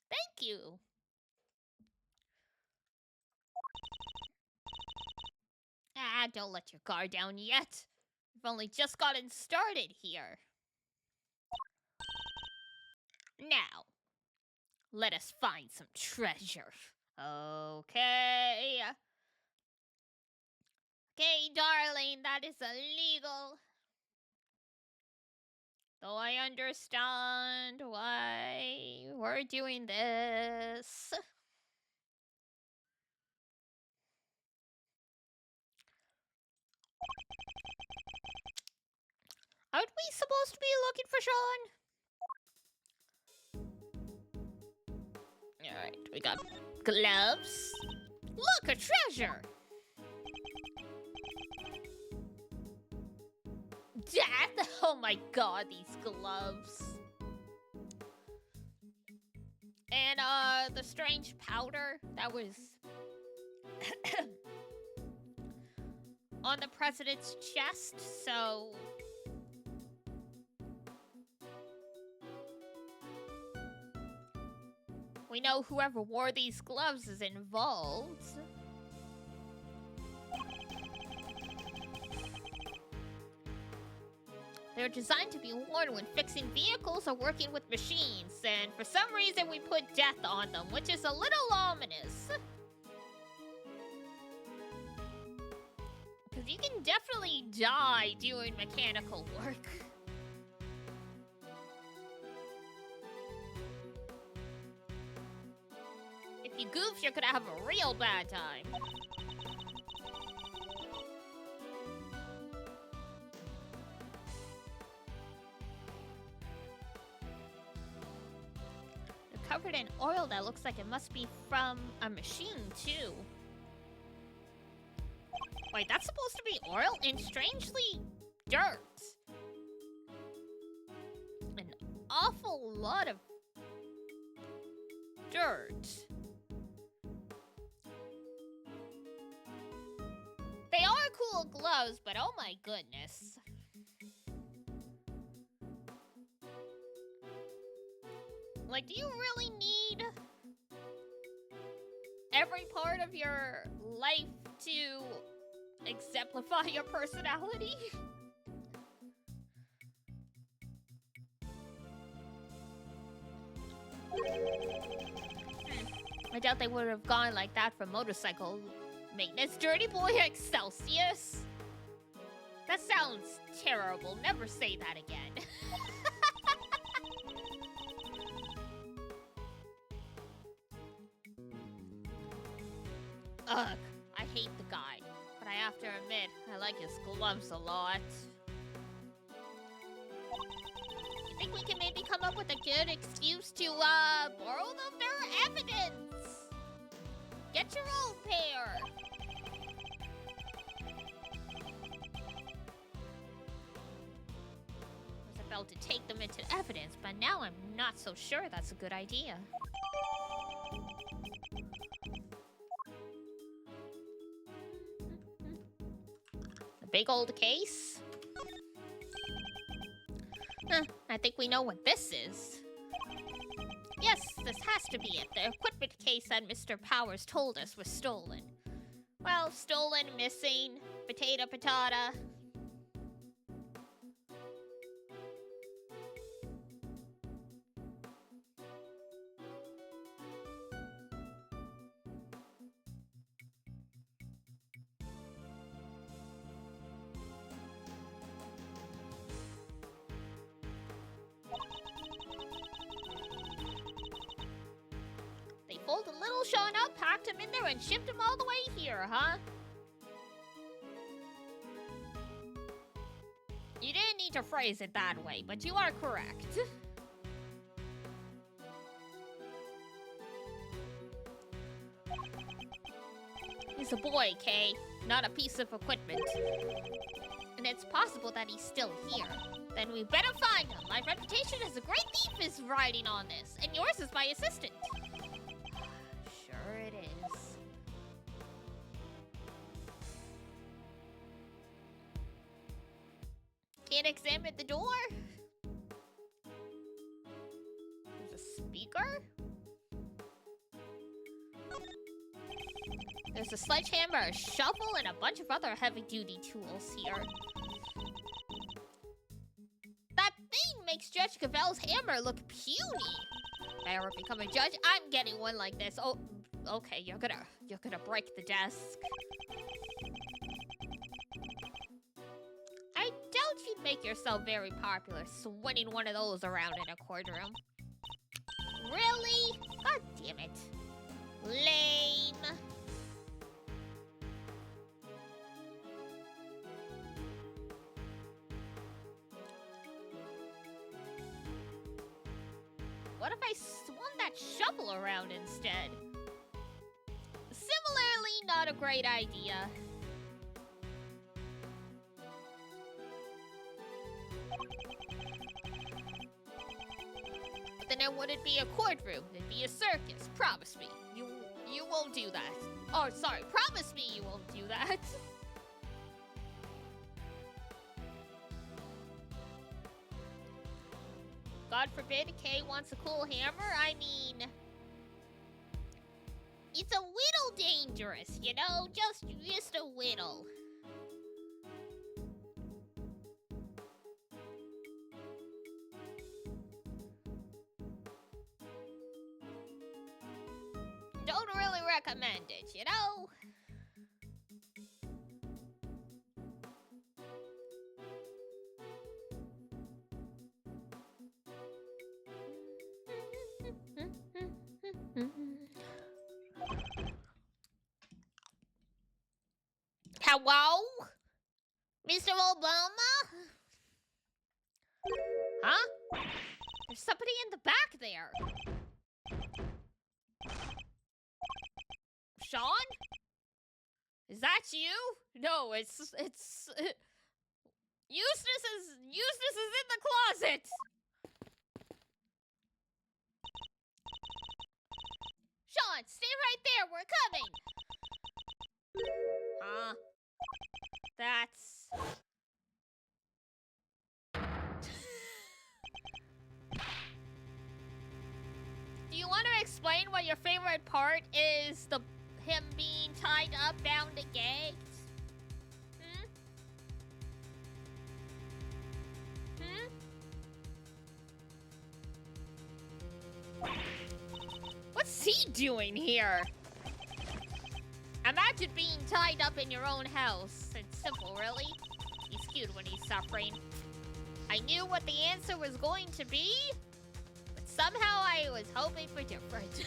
[SPEAKER 1] Thank you. Ah, don't let your guard down yet. We've only just gotten started here. Now, let us find some treasure. Okay. Okay, darling, that is illegal. Though I understand why we're doing this. Aren't we supposed to be looking for Sean? Alright, we got gloves. Look, a treasure! Dad! Oh my god, these gloves. And, the strange powder that was on the president's chest, so... we know whoever wore these gloves is involved. They're designed to be worn when fixing vehicles or working with machines, and for some reason we put death on them, which is a little ominous. Because you can definitely die doing mechanical work. If you goof, you're gonna have a real bad time. They're covered in oil that looks like it must be from a machine, too. Wait, that's supposed to be oil? And strangely, dirt. An awful lot of dirt. cool gloves, but oh my goodness. Like, do you really need every part of your life to exemplify your personality? I doubt they would have gone like that for motorcycle maintenance. Dirty boy Excelsius? That sounds terrible. Never say that again. Ugh, I hate the guy, but I have to admit, I like his gloves a lot. I think we can maybe come up with a good excuse to, borrow them their evidence! Get your own pair! I was about to take them into evidence, but now I'm not so sure that's a good idea. A big old case? I think we know what this is. Yes, this has to be it. The equipment case that Mr. Powers told us was stolen. Well, stolen, missing, potato patata. Folded little Sean up, packed him in there, and shipped him all the way here, huh? You didn't need to phrase it that way, but you are correct. He's a boy, Kay, not a piece of equipment. And it's possible that he's still here. Then we better find him. My reputation as a great thief is riding on this, and yours is my assistant. Sure it is. Can't examine the door? There's a speaker? There's a sledgehammer, a shovel, and a bunch of other heavy-duty tools here. That thing makes Judge Cavell's hammer look puny. If I ever become a judge, I'm getting one like this. Oh, okay, you're gonna break the desk. I doubt you'd make yourself very popular swinging one of those around in a courtroom. Really? God damn it. Lame. What if I swung that shovel around instead? Similarly, not a great idea. But then it wouldn't be a courtroom, it'd be a circus. Promise me, you won't do that. Oh, sorry, promise me you won't do that. God forbid Kay wants a cool hammer. I mean, it's a whittle dangerous, you know? Just a whittle. Don't really recommend it, you know? Hello? Mr. Obama? Huh? There's somebody in the back there. Sean? Is that you? No, it's Eustace is in the closet. Sean, stay right there. We're coming. Huh? That's... Do you want to explain what your favorite part is? Him being tied up, bound to gags? What's he doing here? Imagine being tied up in your own house. It's simple, really. He's cute when he's suffering. I knew what the answer was going to be, but somehow I was hoping for different.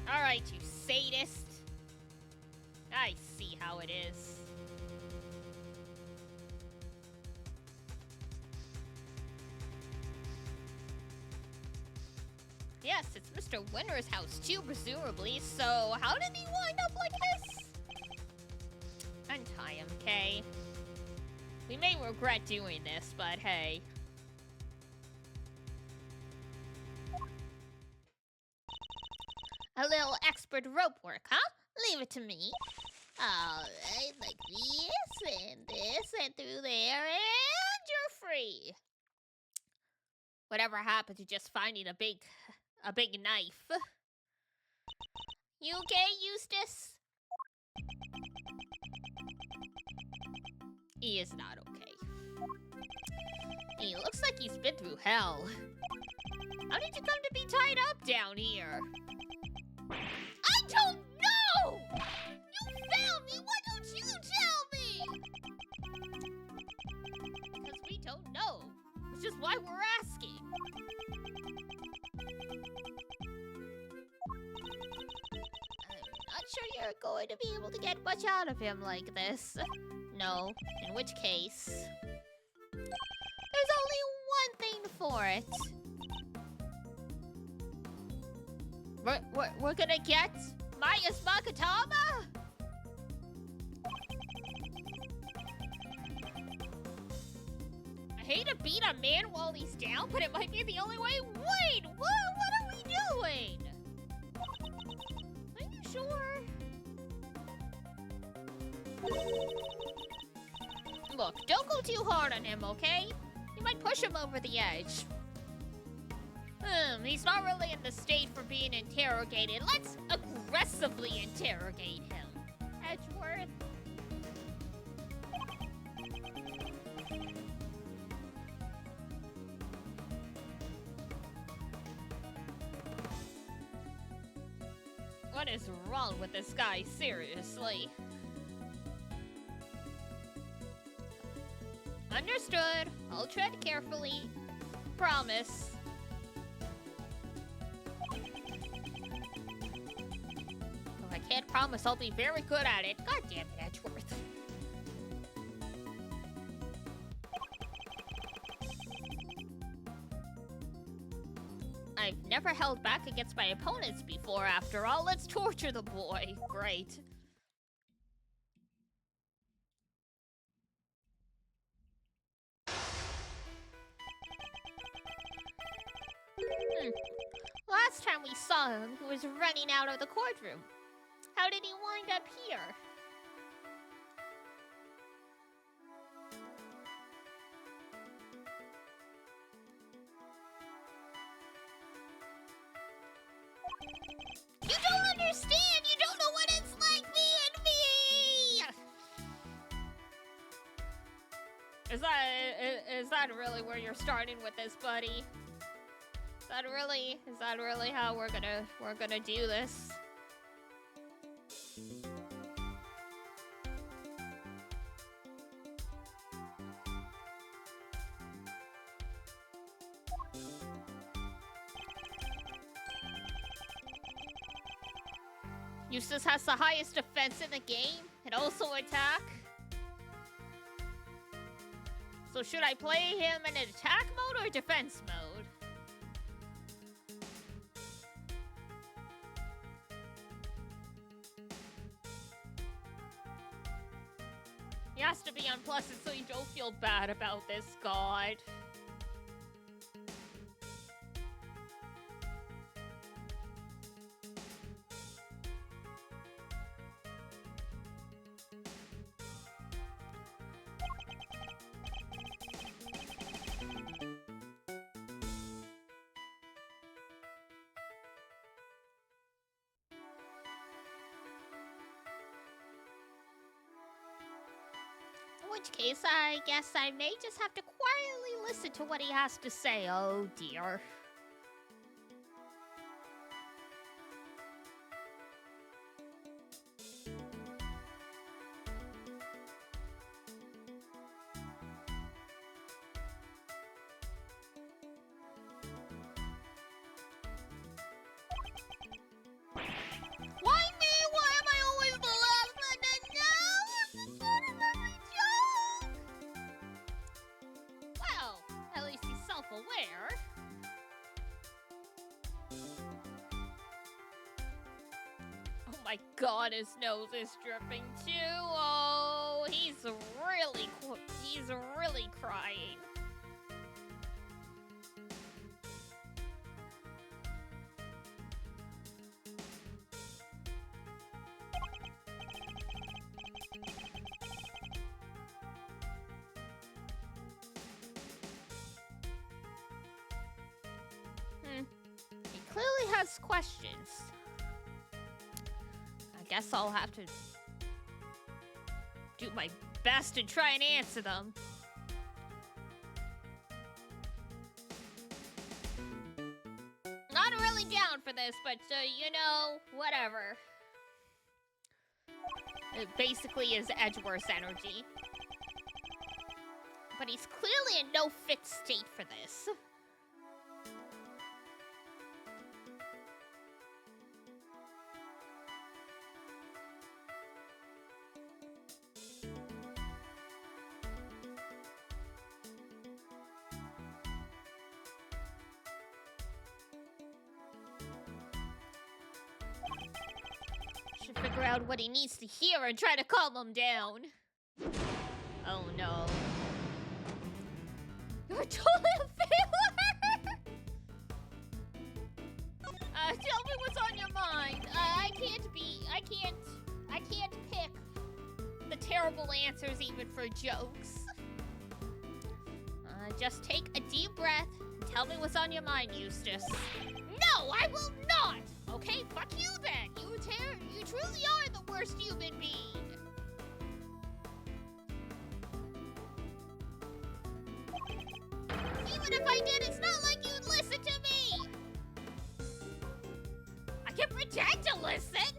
[SPEAKER 1] Alright, you sadist. I see how it is. Yes, it's Mr. Winter's house too, presumably, so how did he wind up like this? Untie him, Kay. We may regret doing this, but hey. A little expert rope work, huh? Leave it to me. Alright, like this, and through there, and you're free. Whatever happened to just finding a big knife? You okay, Eustace? He is not okay. He looks like he's been through hell. How did you come to be tied up down here? I don't know! You found me! Why don't you tell me? Because we don't know. Which is why we're asking. I'm not sure you're going to be able to get much out of him like this. No, in which case... There's only one thing for it. We're gonna get Maya's Makatama? I hate to beat a man while he's down, but it might be the only way. Wait, what are we doing? Are you sure? Look, don't go too hard on him, okay? You might push him over the edge. He's not really in the state for being interrogated. Let's aggressively interrogate him. Edgeworth. What is wrong with this guy, seriously? Understood. I'll tread carefully. Promise. I can't promise I'll be very good at it. God damn it, Edgeworth. I've never held back against my opponents before, after all. Let's torture the boy. Great. Last time we saw him, he was running out of the courtroom. How did he wind up here? You don't understand! You don't know what it's like being me! Is that really where you're starting with this, buddy? Is that really how we're gonna do this? Eustace has the highest defense in the game, and also attack. So should I play him in an attack mode or defense mode? He has to be unpleasant so you don't feel bad about this, God. which case I guess I may just have to quietly listen to what he has to say. Oh dear. Why me? Why am I always the last one to know? This is sort of every joke. Well, at least he's self-aware. Oh my god, his nose is dripping too. Oh, he's really crying. He clearly has questions. I guess I'll have to do my best to try and answer them. Not really down for this, but you know, whatever. It basically is Edgeworth's energy. But he's clearly in no fit state for this. Should figure out what he needs to hear and try to calm him down. Oh no. You're totally a failure! Tell me what's on your mind. I can't pick the terrible answers even for jokes. Just take a deep breath and tell me what's on your mind, Eustace. No, I will not! Okay, fuck you then. You truly are the worst human being. Even if I did, it's not like you'd listen to me. I can pretend to listen.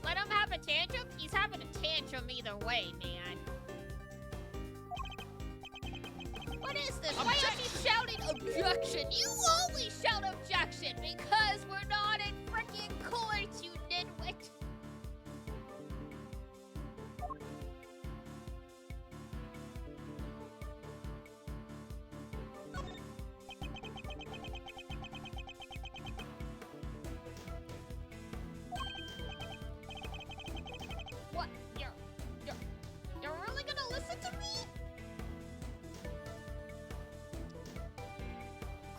[SPEAKER 1] Let him have a tantrum? He's having a tantrum either way, man. What is this? Why aren't you shouting objection? You always shout objection because we're not in freaking court, you nitwit. What? You're really gonna listen to me?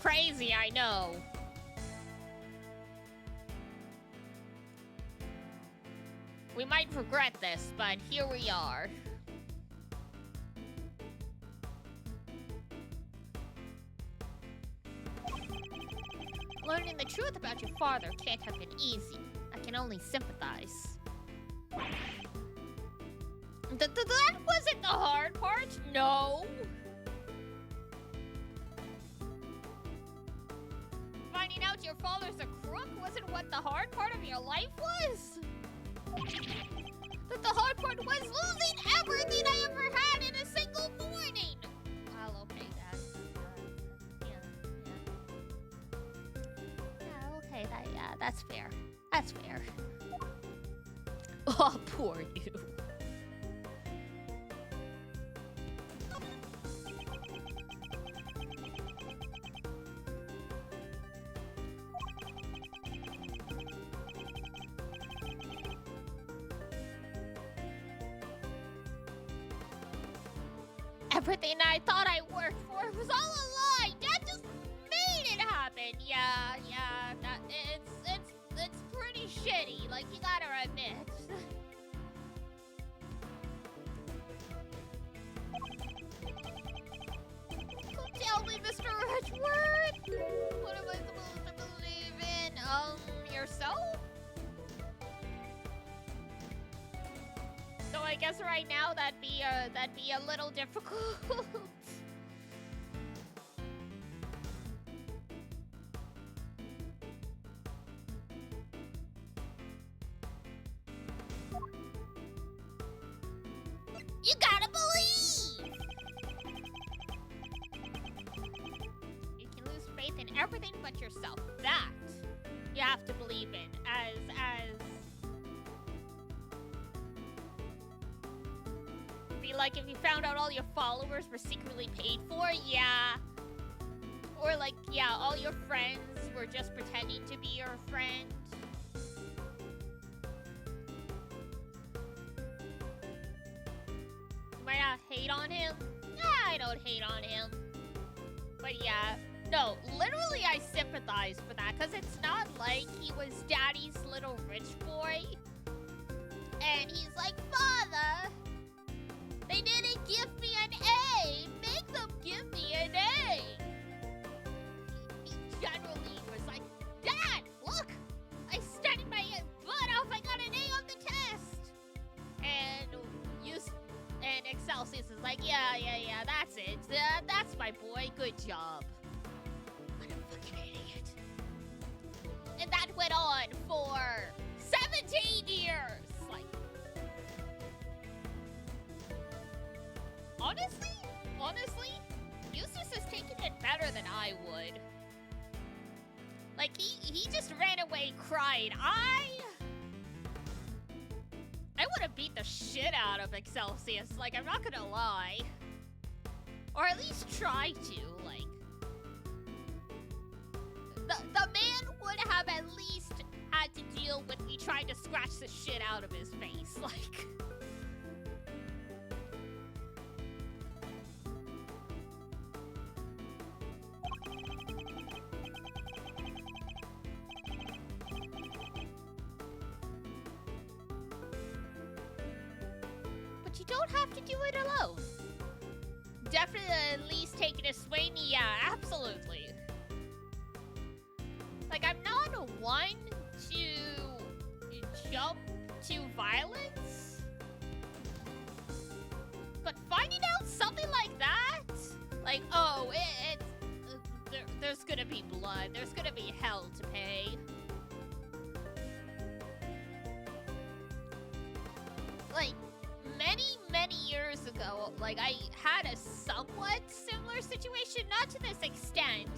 [SPEAKER 1] Crazy, I know. We might regret this, but here we are. Learning the truth about your father can't have been easy. I can only sympathize. That wasn't the hard part, no. Finding out your father's a crook wasn't what the hard part of your life was? That the hard part was losing everything I ever had in a single morning! Well, okay, that's fair. That's fair. Oh, poor you. Everything I thought I worked for was all a lie. Dad just made it happen. Yeah, it's pretty shitty. Like, you gotta admit. Tell me, Mr. Edgeworth. I guess right now that'd be a little difficult. You gotta believe! You can lose faith in everything but yourself. That you have to believe in. As be like if you found out all your followers were secretly paid for, yeah. Or like, yeah, all your friends were just pretending to be your friend. Might not hate on him. Nah, I don't hate on him. But yeah, no, literally I sympathize for that, because it's not like he was daddy's little rich boy. And he's like, Father, they didn't give me an A. Make them give me an A. He generally was like, Dad, look, I studied my butt off. I got an A on the test. And Excelsius is like, yeah, that's it. That's my boy. Good job. What a fucking idiot. And that went on for 17 years. Like, honestly, Eustace is taking it better than I would. Like, he just ran away crying. I would have beat the shit out of Excelsius, like, I'm not gonna lie. Or at least try to, like. The man would have at least had to deal with me trying to scratch the shit out of his face, like. You don't have to do it alone. Definitely at least taking a swing, yeah, absolutely. Like, I'm not one to jump to violence, but finding out something like that, like, oh, there's gonna be blood, there's gonna be hell to pay. Like, many years ago, like, I had a somewhat similar situation, not to this extent,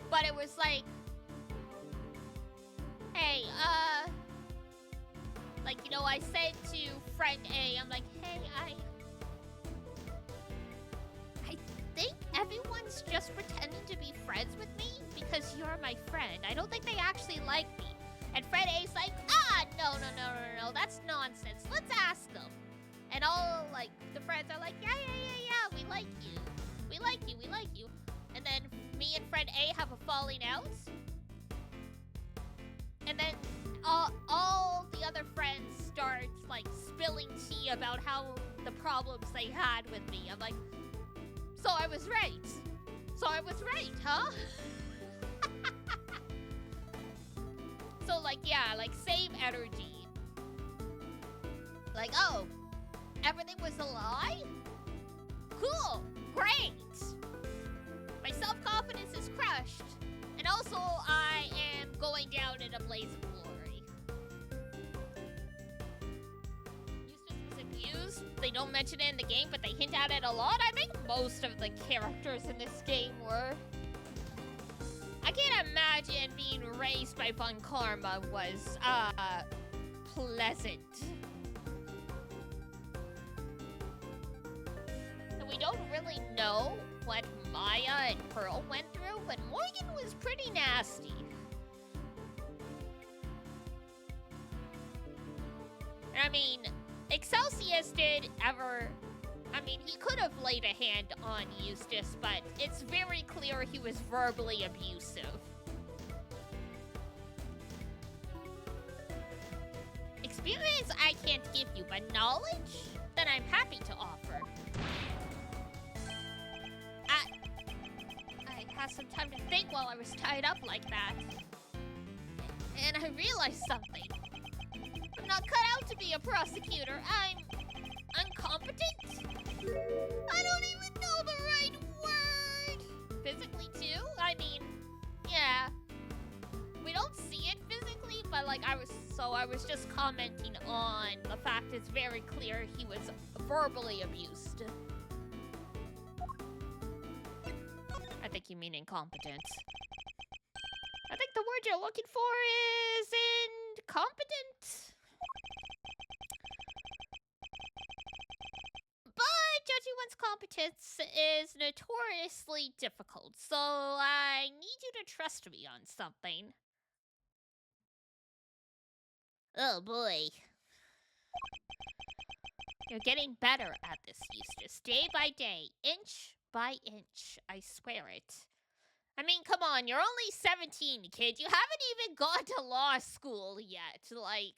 [SPEAKER 1] but it was like, hey, like, you know, I said to friend A, I'm like, hey, I think everyone's just pretending to be friends with me because you're my friend. I don't think they actually like me. And friend A's like, no, that's nonsense. Let's ask them. And all, like, the friends are like, yeah, we like you. We like you. And then me and friend A have a falling out. And then all the other friends start, like, spilling tea about how the problems they had with me. I'm like, so I was right, huh? So, like, yeah, like, same energy. Like, oh, everything was a lie? Cool, great. My self-confidence is crushed. And also, I am going down in a blaze of glory. Eustace was abused. They don't mention it in the game, but they hint at it a lot. I think most of the characters in this game were. I can't imagine being raised by Von Karma was, pleasant. And we don't really know what Maya and Pearl went through, but Morgan was pretty nasty. I mean, Excelsius did ever... I mean, he could have laid a hand on Eustace, but it's very clear he was verbally abusive. Experience I can't give you, but knowledge? Then I'm happy to offer. I had some time to think while I was tied up like that. And I realized something. I'm not cut out to be a prosecutor. incompetent? I don't even know the right word. Physically too? I mean, yeah. We don't see it physically, but like I was just commenting on the fact it's very clear he was verbally abused. I think you mean incompetent. I think the word you're looking for is incompetent. But judging one's competence is notoriously difficult, so I need you to trust me on something. Oh boy. You're getting better at this, Eustace, day by day, inch by inch, I swear it. I mean, come on, you're only 17, kid. You haven't even gone to law school yet. Like,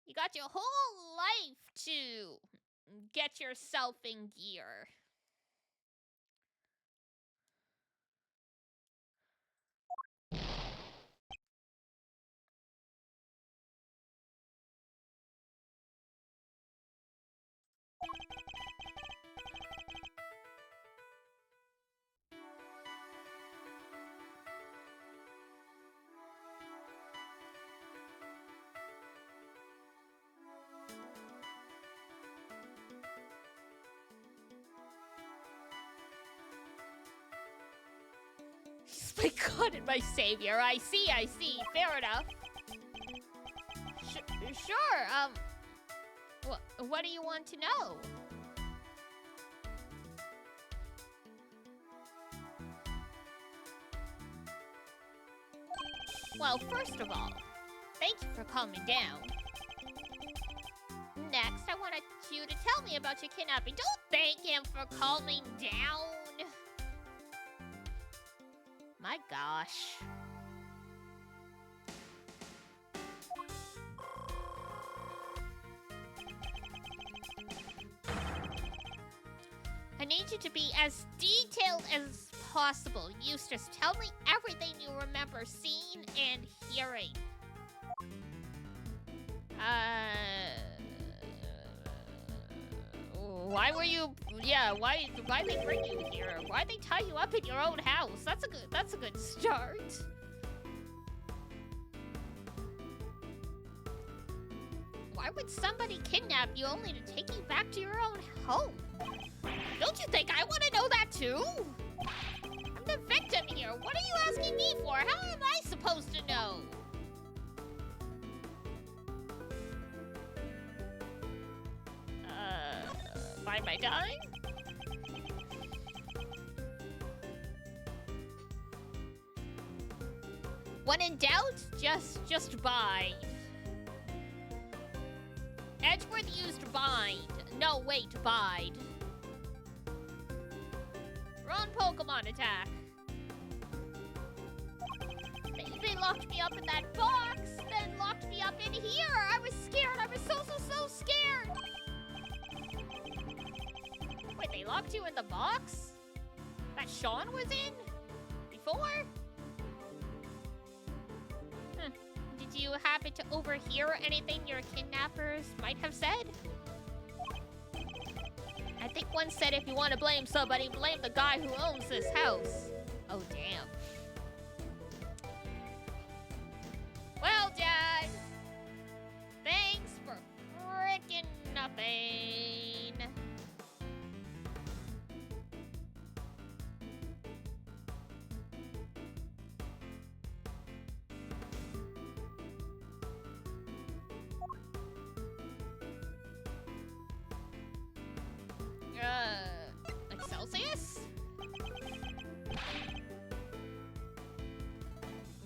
[SPEAKER 1] you got your whole life to get yourself in gear. My God and my savior. I see. Fair enough. Sure, what do you want to know? Well, first of all, thank you for calming down. Next, I wanted you to tell me about your kidnapping. Don't thank him for calming down. My gosh. I need you to be as detailed as possible. Eustace, tell me everything you remember seeing and hearing. Why were you... Yeah, why they bring you here? Why they tie you up in your own house? That's a good start. Why would somebody kidnap you only to take you back to your own home? Don't you think I want to know that too? I'm the victim here. What are you asking me for? How am I supposed to know? Mind my time? When in doubt, just bide. Edgeworth used bind. No, wait, bide. Wrong Pokemon attack. They locked me up in that box, then locked me up in here. I was scared. I was so scared. Wait, they locked you in the box? That Sean was in? Before? Did you happen to overhear anything your kidnappers might have said? I think one said if you want to blame somebody, blame the guy who owns this house. Oh, damn. Well, Dad. Thanks for frickin' nothing. Like Celsius?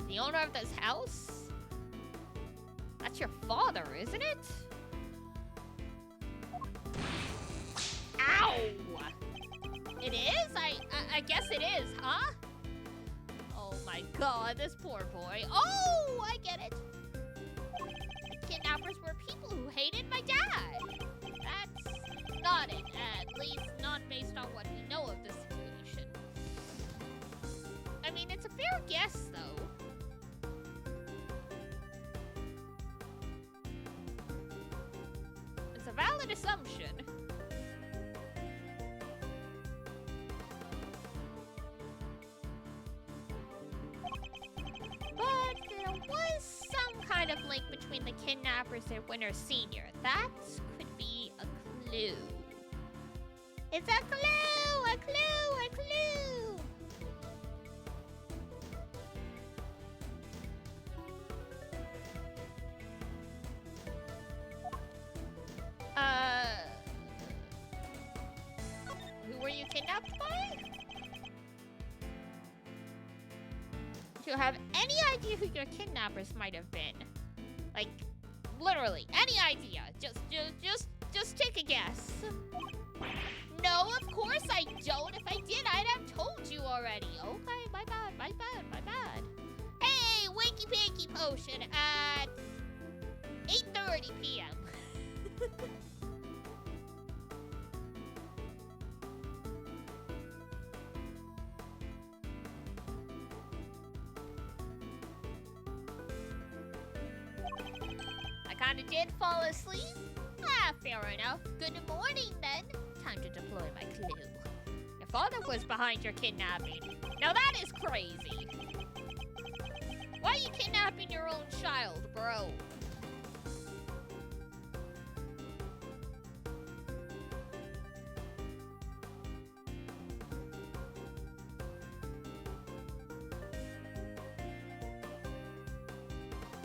[SPEAKER 1] The owner of this house? That's your father, isn't it? Ow! It is? I guess it is, huh? Oh my God, this poor boy. Oh, I get it. The kidnappers were people who hated my dad. That's not it, at least not based on what we know of the situation. I mean, it's a fair guess, though. It's a valid assumption. kind of link between the kidnappers and Winter Senior. That could be a clue. It's a clue! A clue! A clue! Who were you kidnapped by? Do you have any idea who your kidnappers might have been? Like, literally, any idea? Just take a guess. No, of course I don't. If I did, I'd have told you already. Okay, my bad, my bad, my bad. Hey, Wakey Panky Potion at 8:30 p.m. I kinda did fall asleep. Ah, fair enough. Good morning, then. Time to deploy my clue. Your father was behind your kidnapping. Now that is crazy. Why are you kidnapping your own child, bro?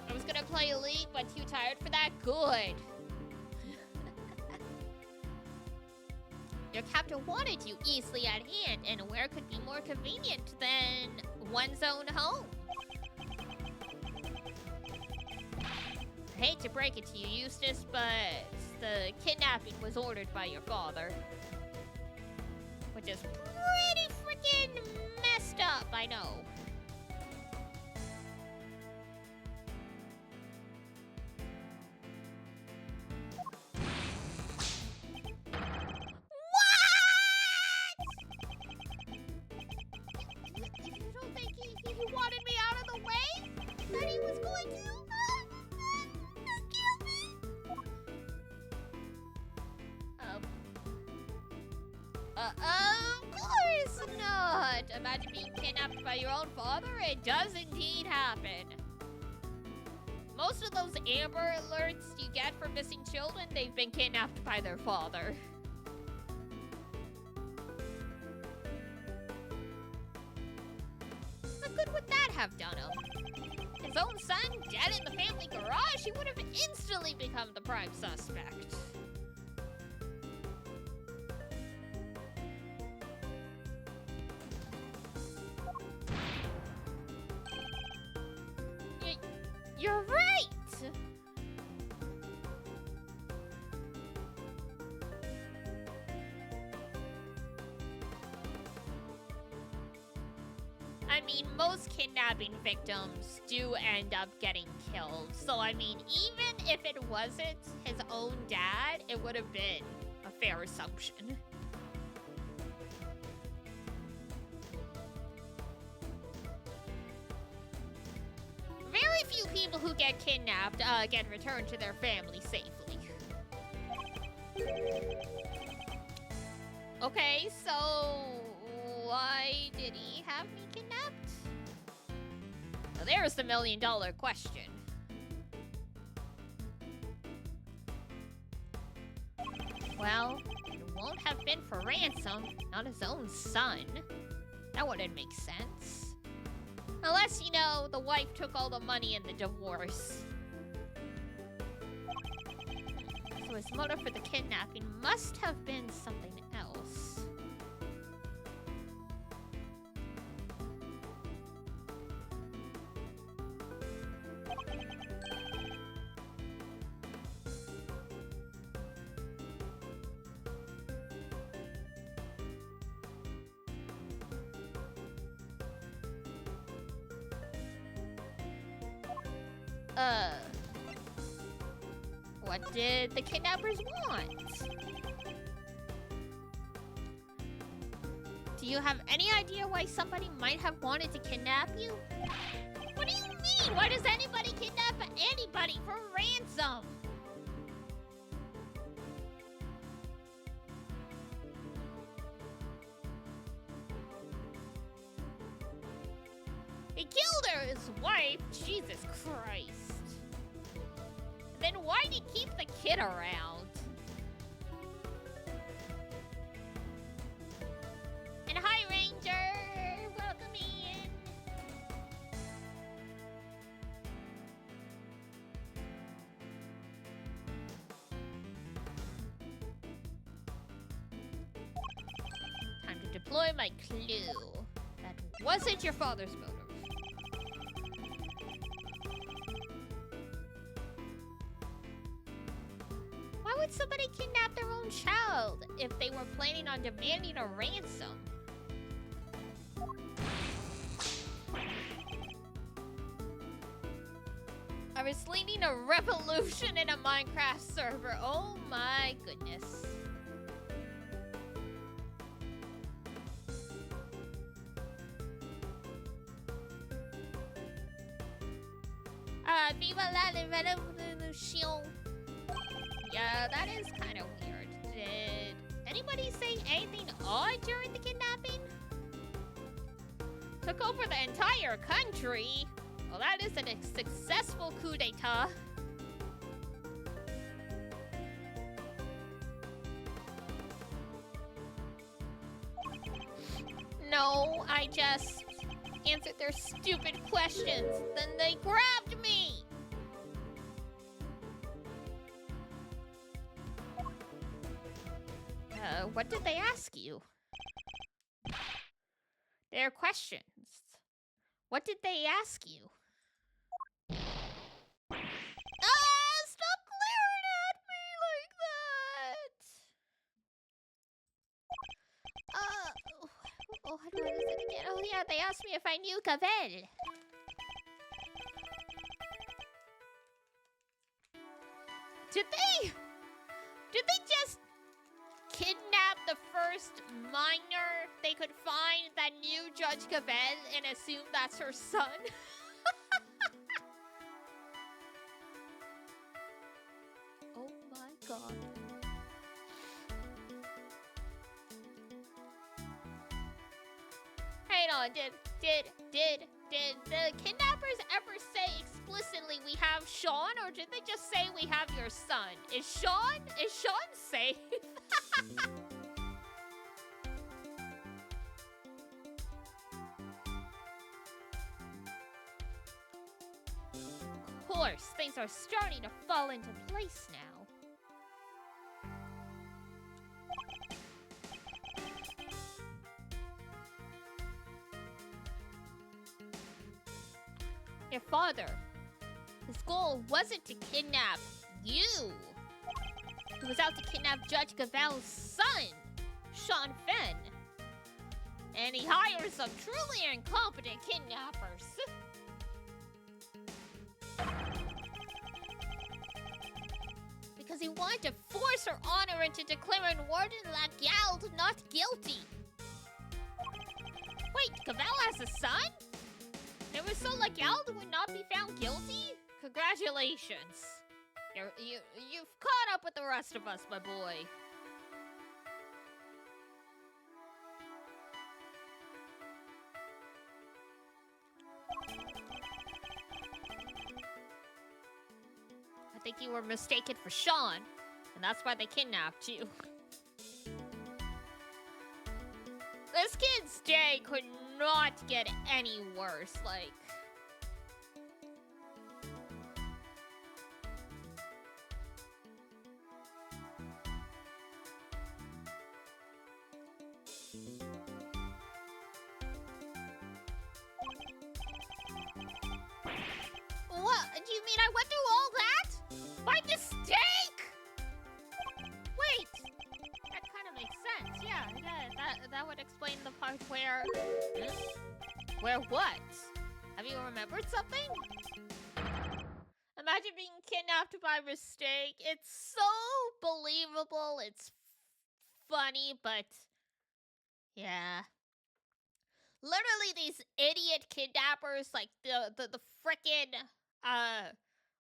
[SPEAKER 1] I was gonna play a league, but too tired for that. Good. Your captor wanted you easily at hand, and where could be more convenient than one's own home? I hate to break it to you, Eustace, but the kidnapping was ordered by your father. Which is pretty freaking messed up, I know. He wanted me out of the way? That he was going to kill me? Of course not. Imagine being kidnapped by your own father. It does indeed happen. Most of those Amber Alerts you get for missing children, they've been kidnapped by their father. What good would that have done him? His own son, dead in the family garage, he would have instantly become the prime suspect. You're right! I mean, most kidnapping victims do end up getting killed. So, I mean, even if it wasn't his own dad, it would have been a fair assumption. Very few people who get kidnapped get returned to their family safely. Okay, so why did he have me kidnapped? Well, there's the million-dollar question. Well, it won't have been for ransom, not his own son. That wouldn't make sense. Unless, you know, the wife took all the money in the divorce. So his motive for the kidnapping must have been something else. What did the kidnappers want? Do you have any idea why somebody might have wanted to kidnap you? What do you mean? Why does anybody kidnap anybody for ransom? He killed his wife? Jesus Christ. Then why did he keep the kid around? And hi, Ranger! Welcome in! Time to deploy my clue. That wasn't your father's motive. Why would somebody kidnap their own child if they were planning on demanding a ransom? I was leading a revolution in a Minecraft server. Oh my goodness. Viva la revolution. Yeah, that is kind of weird. Did anybody say anything odd during the kidnapping? Took over the entire country. Well, that is a successful coup d'etat. No, I just answered their stupid questions. Then they grabbed me. What did they ask you? Their questions. What did they ask you? Stop glaring at me like that! What was it again? Oh yeah, they asked me if I knew Cavell. Did they just kidnap the first minor they could find that knew Judge Cavell and assume that's her son? Oh my god. Hang on, did the kidnappers ever say explicitly we have Sean, or did they just say we have your son? Is Sean safe? Of course, things are starting to fall into place now. Your father, his goal wasn't to kidnap you. He was out to kidnap Judge Cavell's son, Sean Fenn. And he hired some truly incompetent kidnappers. Because he wanted to force her honor into declaring Warden Lagalde not guilty. Wait, Cavell has a son? And so Lagalde would not be found guilty? Congratulations. You've caught up with the rest of us, my boy. I think you were mistaken for Sean, and that's why they kidnapped you. This kid's day could not get any worse, like... What? Do you mean I went through all that? By mistake? Wait. That kind of makes sense. Yeah, that would explain the part where... Where what? Have you remembered something? Imagine being kidnapped by mistake. It's so believable. It's funny, but... Yeah. Literally, these idiot kidnappers, like the frickin'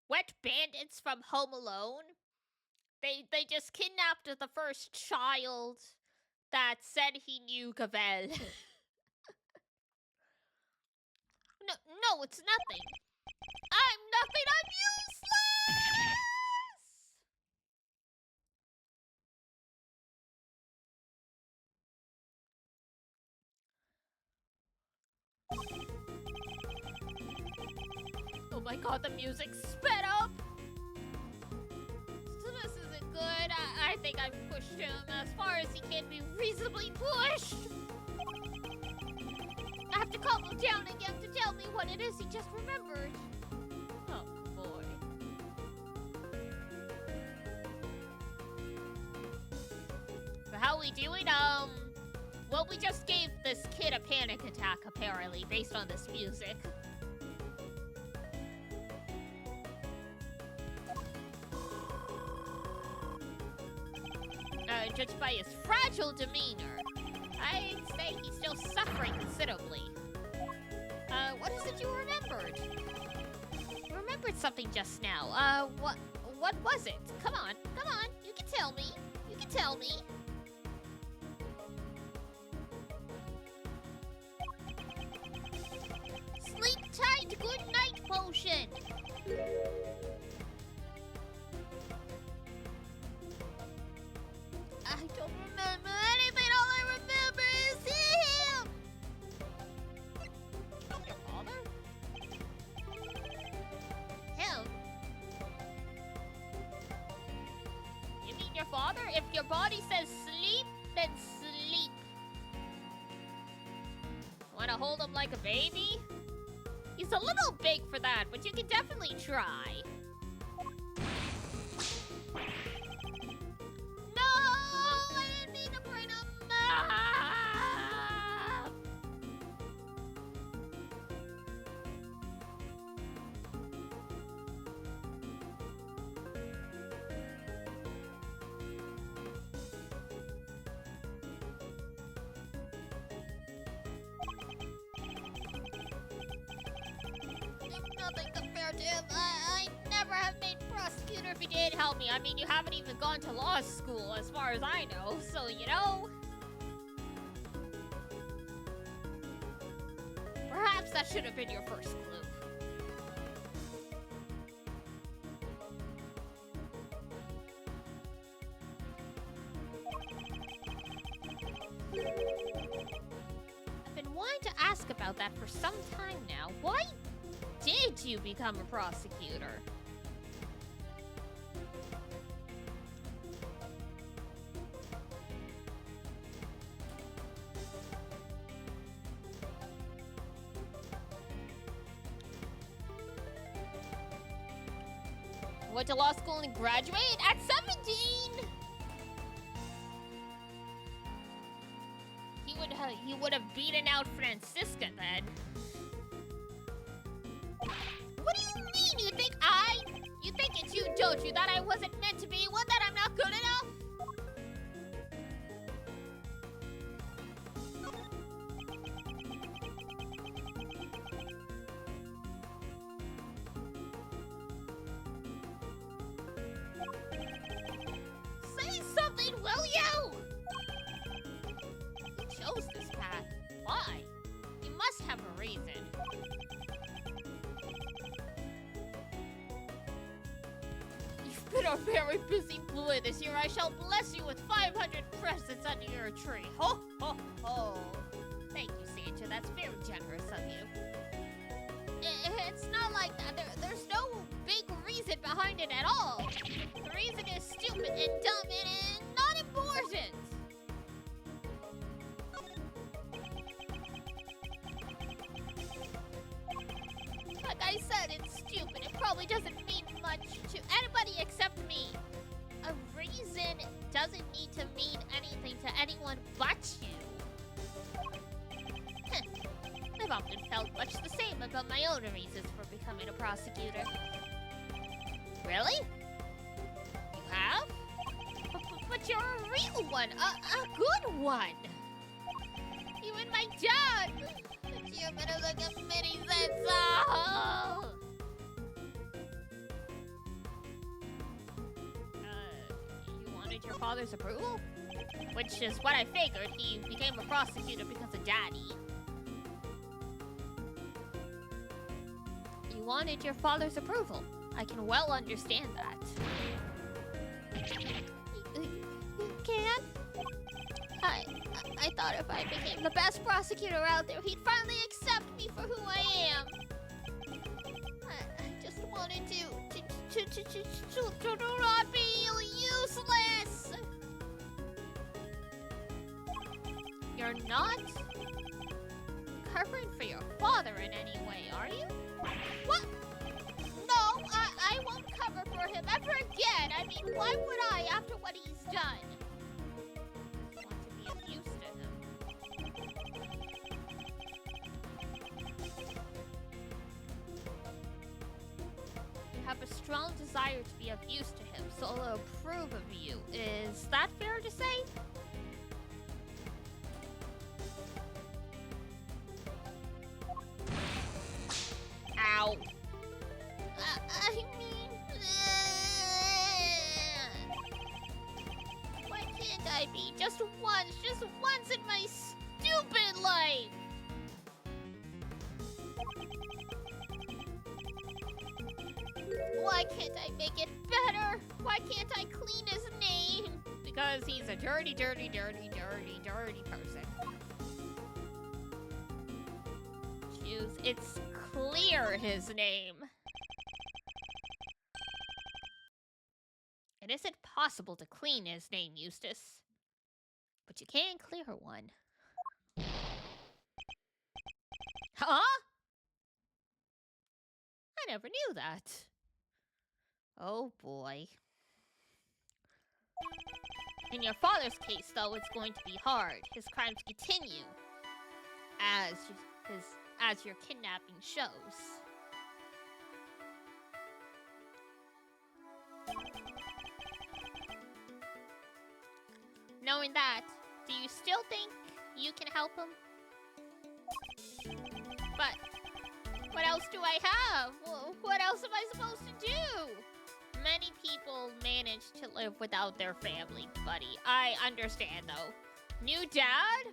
[SPEAKER 1] wet bandits from Home Alone. They just kidnapped the first child that said he knew Cavell. No, it's nothing. I'm nothing. I'm useless. my god, the music sped up! So this isn't good. I think I've pushed him as far as he can be reasonably pushed. I have to calm him down and get him to tell me what it is he just remembered. Oh, boy. So how we doing? Well, we just gave this kid a panic attack, apparently, based on this music. Judged by his fragile demeanor, I'd say he's still suffering considerably. What is it you remembered? You remembered something just now. What was it? Come on, you can tell me. You can tell me. Sleep tight, good night potion. I don't remember anything. All I remember is him. Your father? Him? You mean your father? If your body says sleep, then sleep. Wanna hold him like a baby? He's a little big for that, but you can definitely try. Nothing compared to him. I never have made prosecutor if he did help me. I mean, you haven't even gone to law school as far as I know, so you know. Perhaps that should have been your first clue. I've been wanting to ask about that for some time now. Why did you become a prosecutor? Went to law school and graduated at 17! He would have beaten out Francisca then. What do you mean? You think it's you, don't you? That I wasn't meant to be one, that I'm not good enough? Say something, will you? You chose this path. Why? You must have a reason. You've been a very busy boy this year. I shall bless you with 500 presents under your tree. Ho, ho, ho. Thank you, Santa. That's very generous of you. It's not like that. There's no big reason behind it at all. The reason is stupid and dumb and not important. Like I said, it's stupid. It probably doesn't mean much to anybody except me. A reason doesn't need to mean anything to anyone but you. I've often felt much the same about my own reasons for becoming a prosecutor. Really? You have? But you're a real one, a good one. Even my dad. You're better like a mini sense. Oh. You wanted your father's approval? Which is what I figured. He became a prosecutor because of Daddy. You wanted your father's approval. I can well understand that. You can? I thought if I became the best prosecutor out there, he'd finally accept me for who I am. I to not be useless. You're not covering for your father in any way, are you? What? No, I won't cover for him ever again. I mean, why would I after what he's done? I want to be of use to him. You have a strong desire to be of use to him, so he'll approve of you. Is that fair to say? Ow. I mean... why can't I be just once in my stupid life? Why can't I make it better? Why can't I clean his name? Because he's a dirty person. Choose. It's clear his name. It isn't possible to clean his name, Eustace. But you can clear one. Huh? I never knew that. Oh boy. In your father's case, though, it's going to be hard. His crimes continue as your kidnapping shows. Knowing that, do you still think you can help him? But what else do I have? What else am I supposed to do? Many people manage to live without their family, buddy. I understand, though. New dad?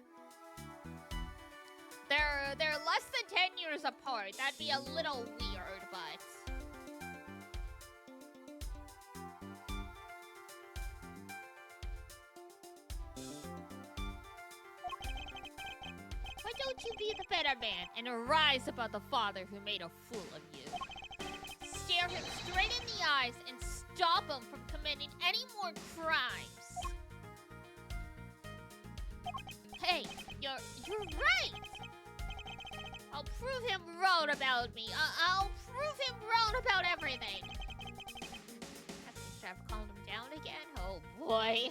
[SPEAKER 1] They're less than 10 years apart. That'd be a little weird, but... why don't you be the better man and arise above the father who made a fool of you? Stare him straight in the eyes and stop him from committing any more crimes. Hey, you're right. I'll prove him wrong about me. I'll prove him wrong about everything. I think I've calmed him down again. Oh boy.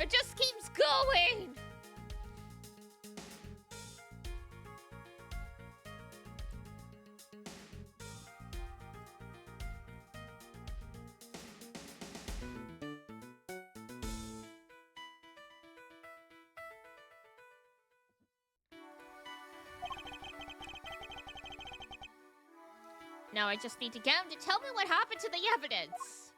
[SPEAKER 1] It just keeps going. Now I just need to get him to tell me what happened to the evidence.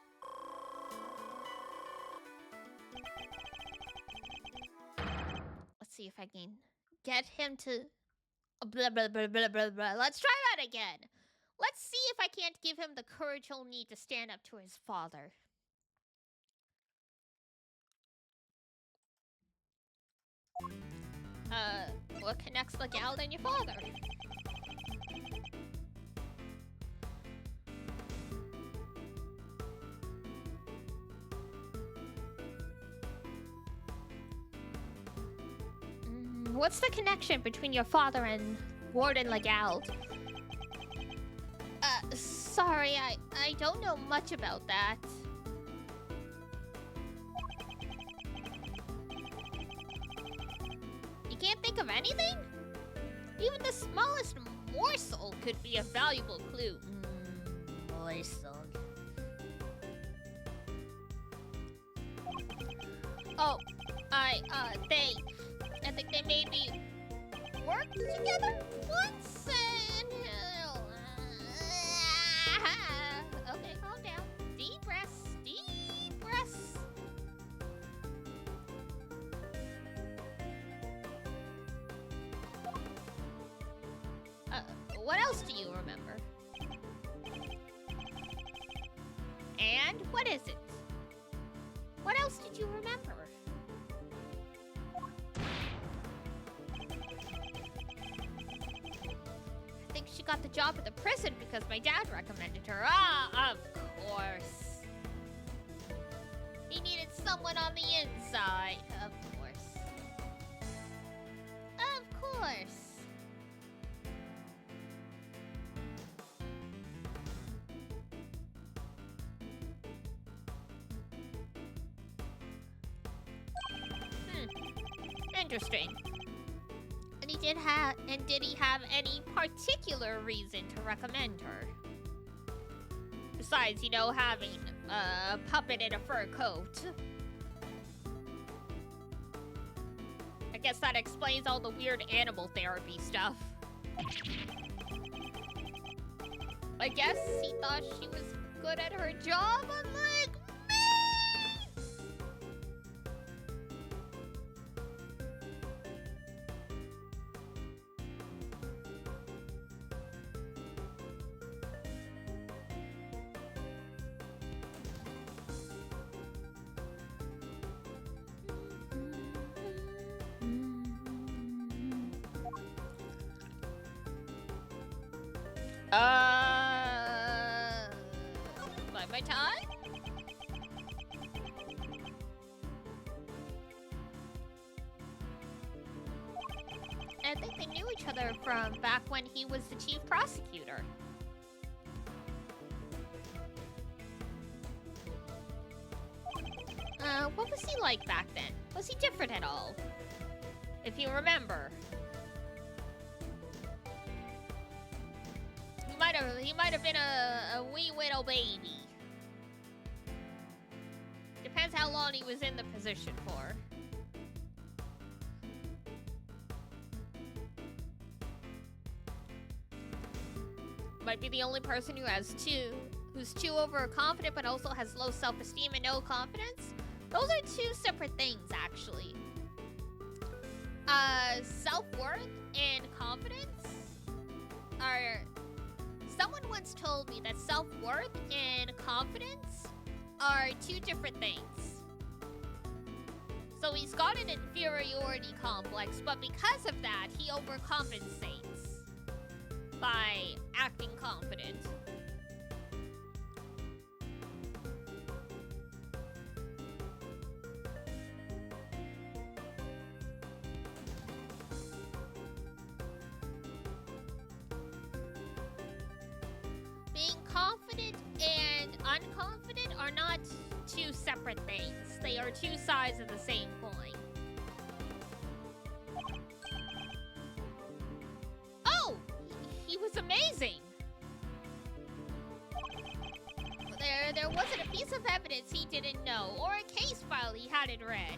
[SPEAKER 1] Let's see if I can get him to... blah, blah, blah, blah, blah, blah. Let's try that again. Let's see if I can't give him the courage he'll need to stand up to his father. What connects the gal and your father? What's the connection between your father and Warden Legald? Sorry, I don't know much about that. You can't think of anything? Even the smallest morsel could be a valuable clue. Morsel. Oh, I think they maybe worked together once and... okay, calm down. Deep breaths, deep breaths. What else do you remember? And what is it? What else did you remember? I think she got the job at the prison because my dad recommended her. Ah, of course. He needed someone on the inside. Of course. Of course. Interesting. And did he have any particular reason to recommend her? Besides, you know, having a puppet in a fur coat. I guess that explains all the weird animal therapy stuff. I guess he thought she was good at her job, unlike me! By my time? I think they knew each other from back when he was the chief prosecutor. What was he like back then? Was he different at all? If you remember. He might have been a wee little baby. Depends how long he was in the position for. Might be the only person who's too overconfident but also has low self-esteem and no confidence. Those are two separate things, actually. Self-worth and confidence are... Someone once told me that self-worth and confidence are two different things. So he's got an inferiority complex, but because of that, he overcompensates by acting confident. Being confident and unconfident are not two separate things. They are two sides of the same coin. Oh! He was amazing! There wasn't a piece of evidence he didn't know, or a case file he hadn't read.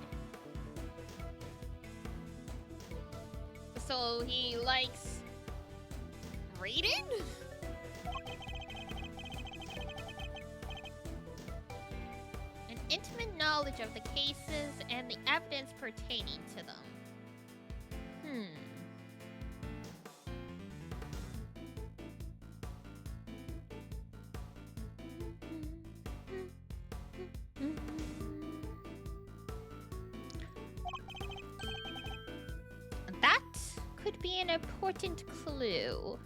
[SPEAKER 1] So he likes... reading? Intimate knowledge of the cases and the evidence pertaining to them. That could be an important clue.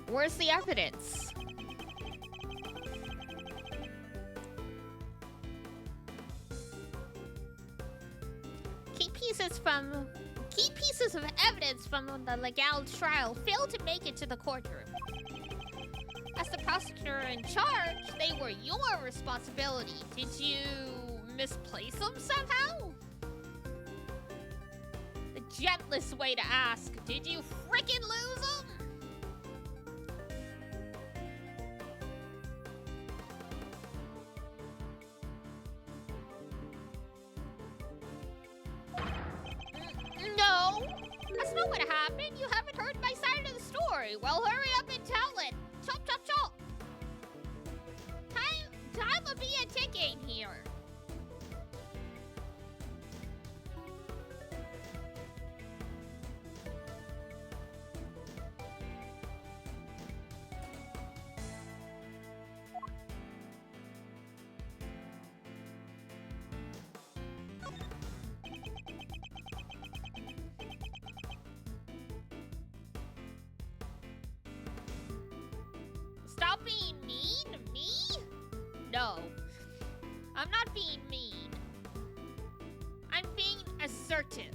[SPEAKER 1] Where's the evidence? Key pieces of evidence from the Legal trial failed to make it to the courtroom. As the prosecutor in charge, they were your responsibility. Did you misplace them somehow? The gentlest way to ask, did you frickin' lose them? No, that's not what happened. You haven't heard my side of the story. Well, hurry up and tell it. Chop, chop, chop. Time will be a ticking here. I'm not being mean. I'm being assertive.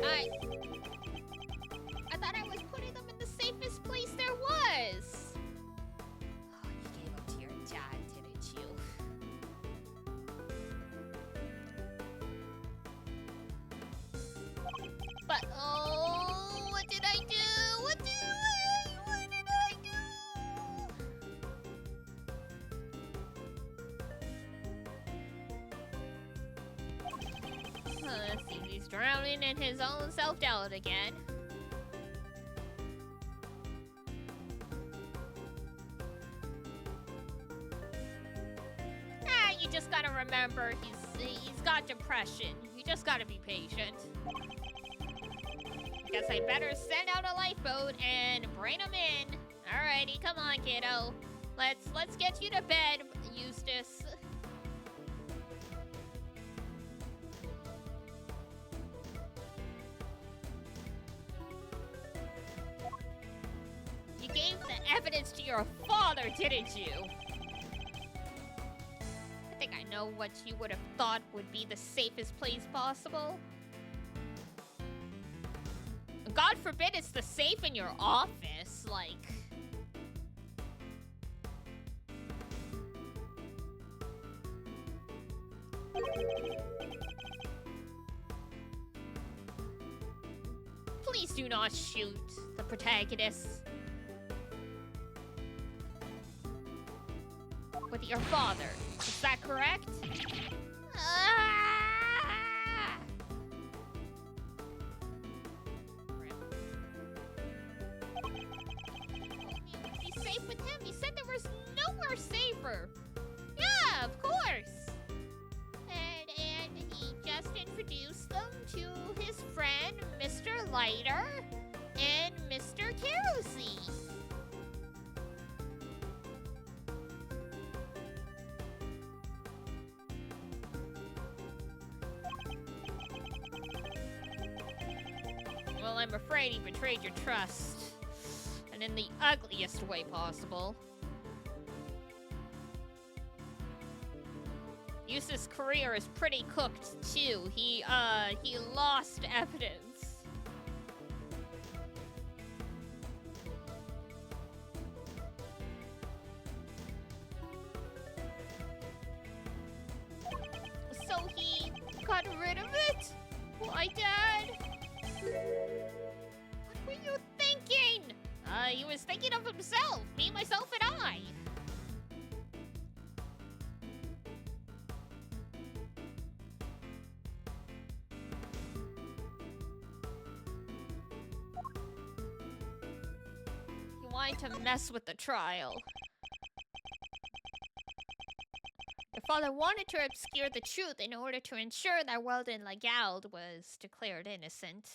[SPEAKER 1] I thought I was putting them in the safest place there was. Oh, you gave up to your dad, didn't you? But oh, what did I do? What did I do? Seems he's drowning in his own self-doubt again. You just gotta remember he's got depression. You just gotta be patient. Guess I better send out a lifeboat and bring him in. Alrighty, come on, kiddo. Let's get you to bed, Eustace. You gave the evidence to your father, didn't you? I think I know what you would have thought would be the safest place possible. God forbid it's the safe in your office, like... Please do not shoot the protagonist. With your father. Is that correct? Be safe with him. He said there was nowhere safer. Yeah, of course. And he just introduced them to his friend, Mr. Lighter, and Mr. Kerosene. Well, I'm afraid he betrayed your trust. And in the ugliest way possible. Eustace's career is pretty cooked, too. He lost evidence. So he got rid of it? Why, Dad? What were you thinking? He was thinking of himself. Me, myself, and I. He wanted to mess with the trial. Your father wanted to obscure the truth in order to ensure that Weldon Legald was declared innocent.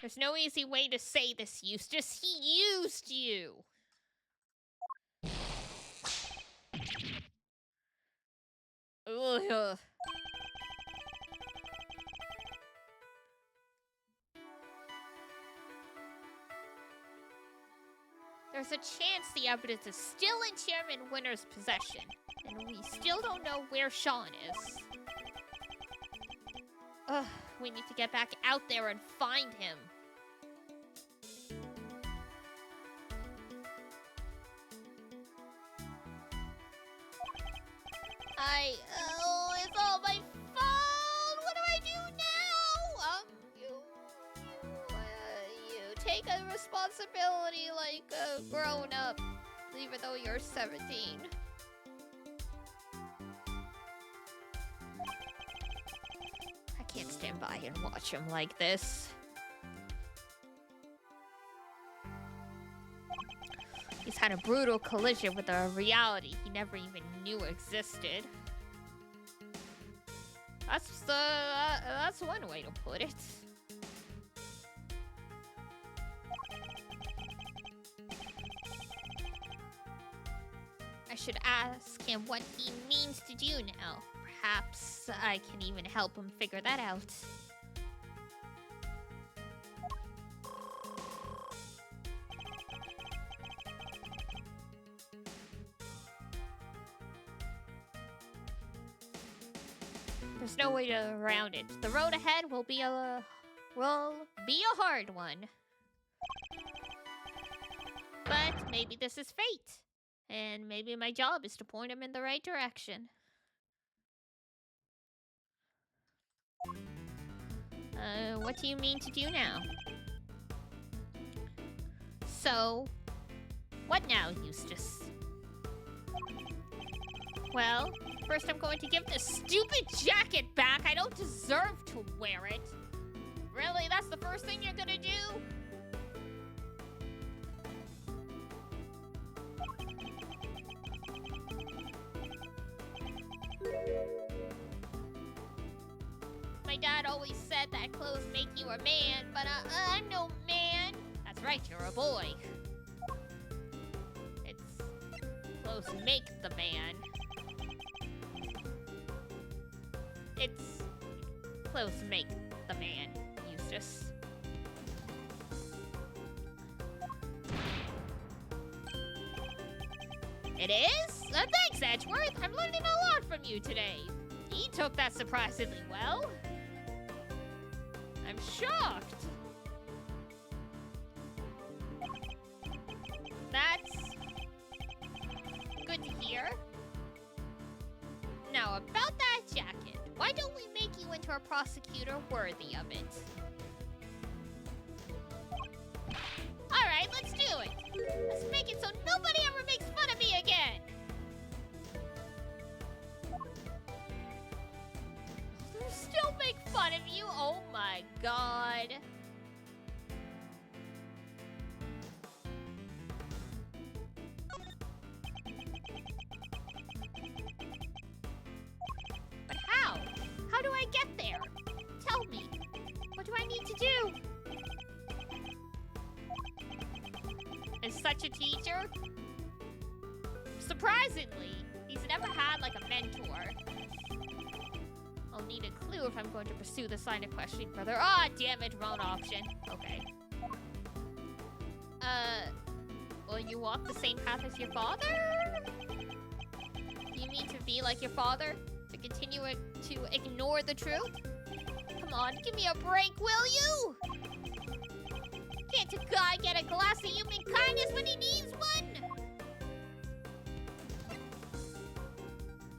[SPEAKER 1] There's no easy way to say this, Eustace. He used you! Ugh. There's a chance the evidence is still in Chairman Winter's possession, and we still don't know where Sean is. Ugh, we need to get back out there and find him. Oh, it's all my fault! What do I do now? You take a responsibility like a grown-up, even though you're 17. I can't stand by and watch him like this. He's had a brutal collision with a reality he never even knew existed. That's one way to put it. I should ask him what he means to do now. Perhaps I can even help him figure that out. There's no way around it. The road ahead will be a hard one. But maybe this is fate. And maybe my job is to point him in the right direction. What do you mean to do now? So, what now, Eustace? Well, first I'm going to give this stupid jacket back. I don't deserve to wear it. Really? That's the first thing you're gonna do? My dad always said that clothes make you a man, but I'm no man. That's right, you're a boy. It's clothes make the man. It's clothes make the man, Eustace. It is? Thanks, Edgeworth. I'm learning a lot from you today. He took that surprisingly well. I'm shocked. That's good to hear. Now, about that jacket, why don't we make you into a prosecutor worthy of it? Alright, let's do it. Let's make it so nobody ever makes fun of me again. They'll still make fun of you? Oh my god. But how? How do I get there? Tell me. What do I need to do? Is such a teacher? Surprisingly, he's never had like a mentor. I'll need a clue if I'm going to pursue the line of questioning further. Ah, damn it, wrong option. Okay. Will you walk the same path as your father? You mean to be like your father? To continue to ignore the truth? Come on, give me a break, will you? Can't a guy get a glass of human kindness when he needs one?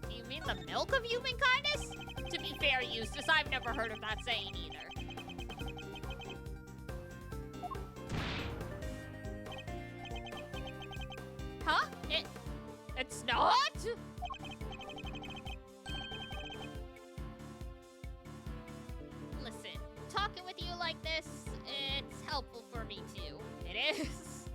[SPEAKER 1] Do you mean the milk of human kindness? To be fair, Eustace, I've never heard of that saying either. Huh? It's not? Listen, talking with you like this, it's helpful for me too. It is.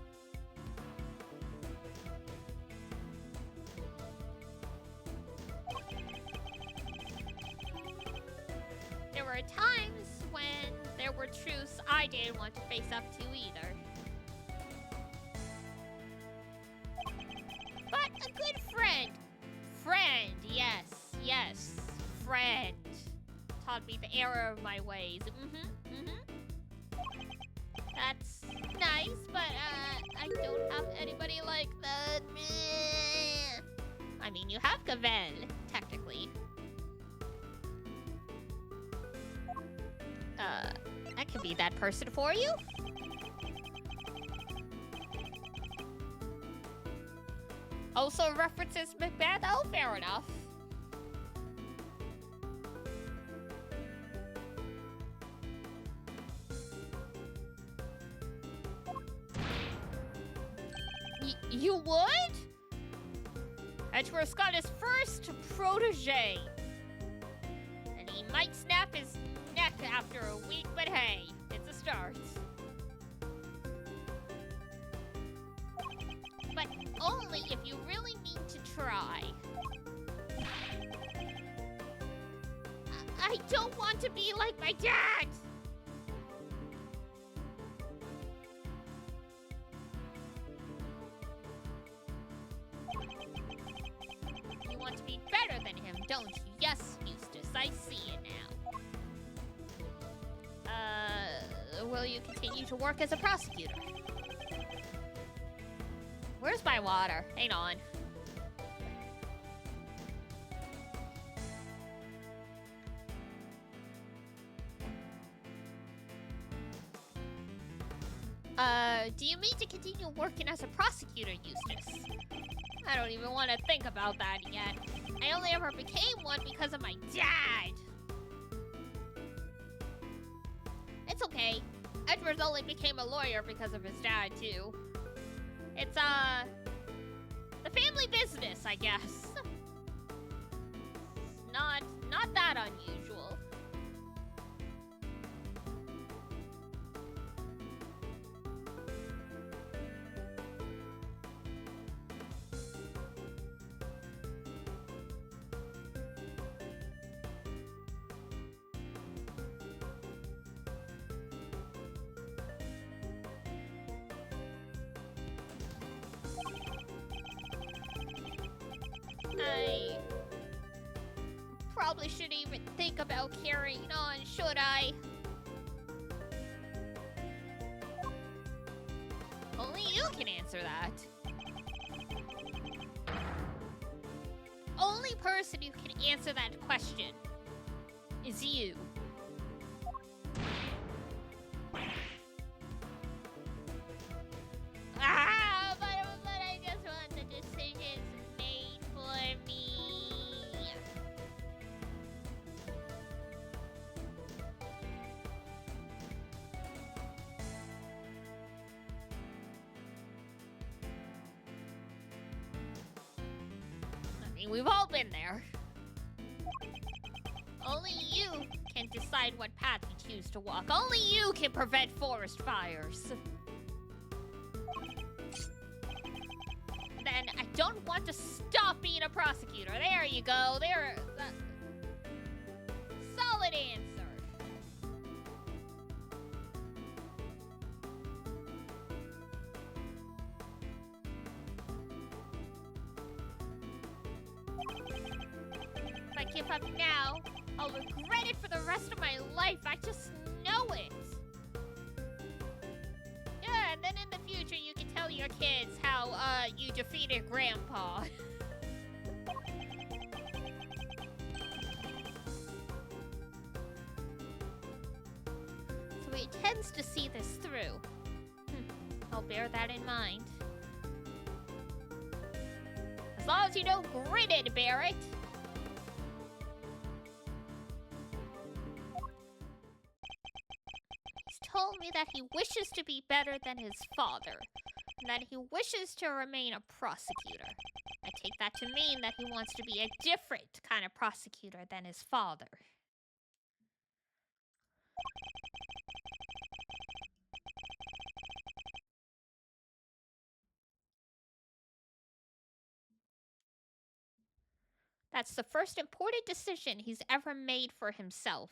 [SPEAKER 1] There were times when there were truths I didn't want to face up to either. But a good friend. Friend, yes, friend. Taught me the error of my ways. That's nice, but I don't have anybody like that. I mean, you have Gavel, technically. I could be that person for you. Also references Macbeth. Oh, fair enough. You would? Edgeworth's got his first protege. And he might snap his neck after a week, but hey, it's a start. But only if you really mean to try. I don't want to be like my dad! You want to be better than him, don't you? Yes, Eustace, I see it now. Will you continue to work as a prosecutor? Where's my water? Hang on. Do you mean to continue working as a prosecutor, Eustace? I don't even want to think about that yet. I only ever became one because of my dad. It's okay. Edward only became a lawyer because of his dad, too. It's, the family business, I guess. Not that unusual. I probably shouldn't even think about carrying on, should I? Only you can answer that. Only person who can answer that question is you. But I just want the decisions made for me. I mean, we've all been there. Only you can decide what path you choose to walk. Only you can prevent forest fires. Then I don't want to stop being a prosecutor. There you go. There. Solid answer. If I give up now, I'll regret it for the rest of my life. I just know it. Yeah, and then in the future you can tell your kids how, you defeated Grandpa. So he tends to see this through. I'll bear that in mind. As long as you don't grit it, Barrett. He's told me that he wishes to be better than his father, and that he wishes to remain a prosecutor. I take that to mean that he wants to be a different kind of prosecutor than his father. That's the first important decision he's ever made for himself.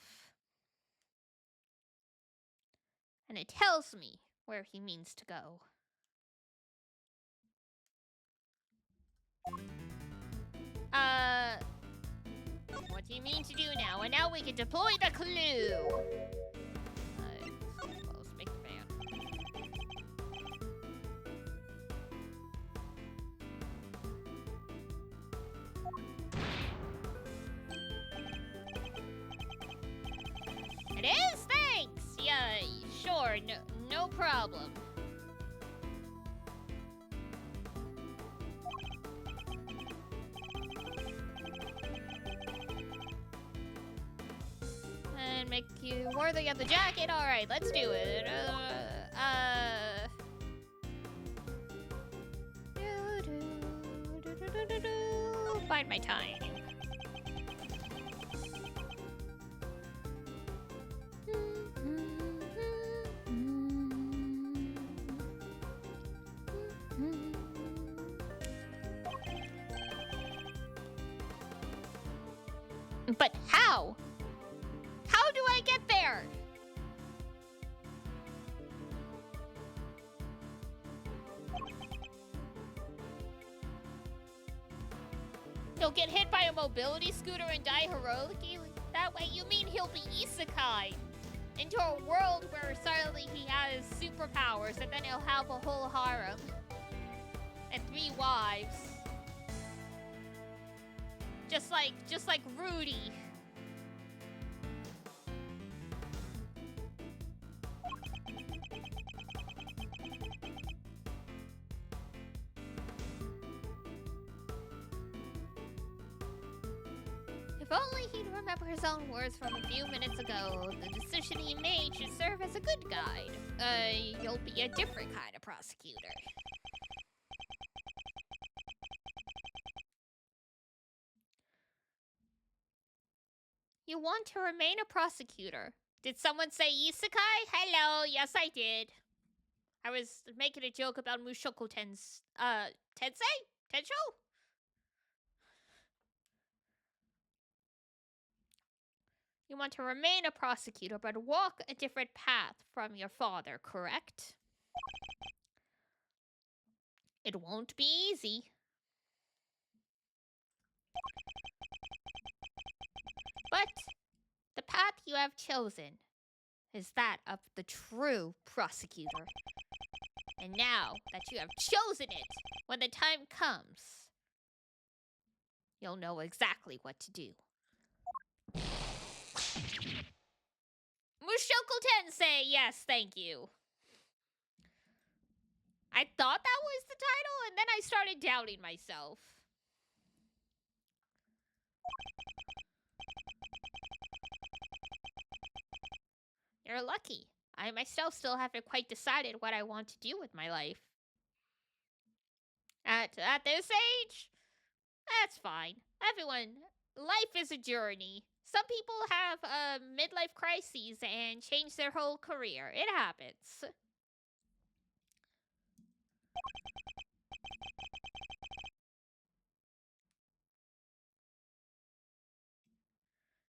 [SPEAKER 1] And it tells me where he means to go. What do you mean to do now? And now we can deploy the clue. Let's make the van. It is? Thanks! Yeah, sure, no problem. And make you worthy of the jacket? Alright, let's do it. Find my time. But how? How do I get there? He'll get hit by a mobility scooter and die heroically? That way, you mean he'll be isekai into a world where suddenly he has superpowers and then he'll have a whole harem and 3 wives. Just like Rudy. If only he'd remember his own words from a few minutes ago. The decision he made should serve as a good guide. You'll be a different kind of prosecutor. You want to remain a prosecutor. Did someone say isekai? Hello, yes I did. I was making a joke about Mushoku Tensei? Tensho? You want to remain a prosecutor, but walk a different path from your father, correct? It won't be easy. But the path you have chosen is that of the true prosecutor. And now that you have chosen it, when the time comes, you'll know exactly what to do. Mushoku Tensei, yes, thank you. I thought that was the title, and then I started doubting myself. You're lucky. I myself still haven't quite decided what I want to do with my life. At this age? That's fine. Everyone, life is a journey. Some people have midlife crises and change their whole career. It happens.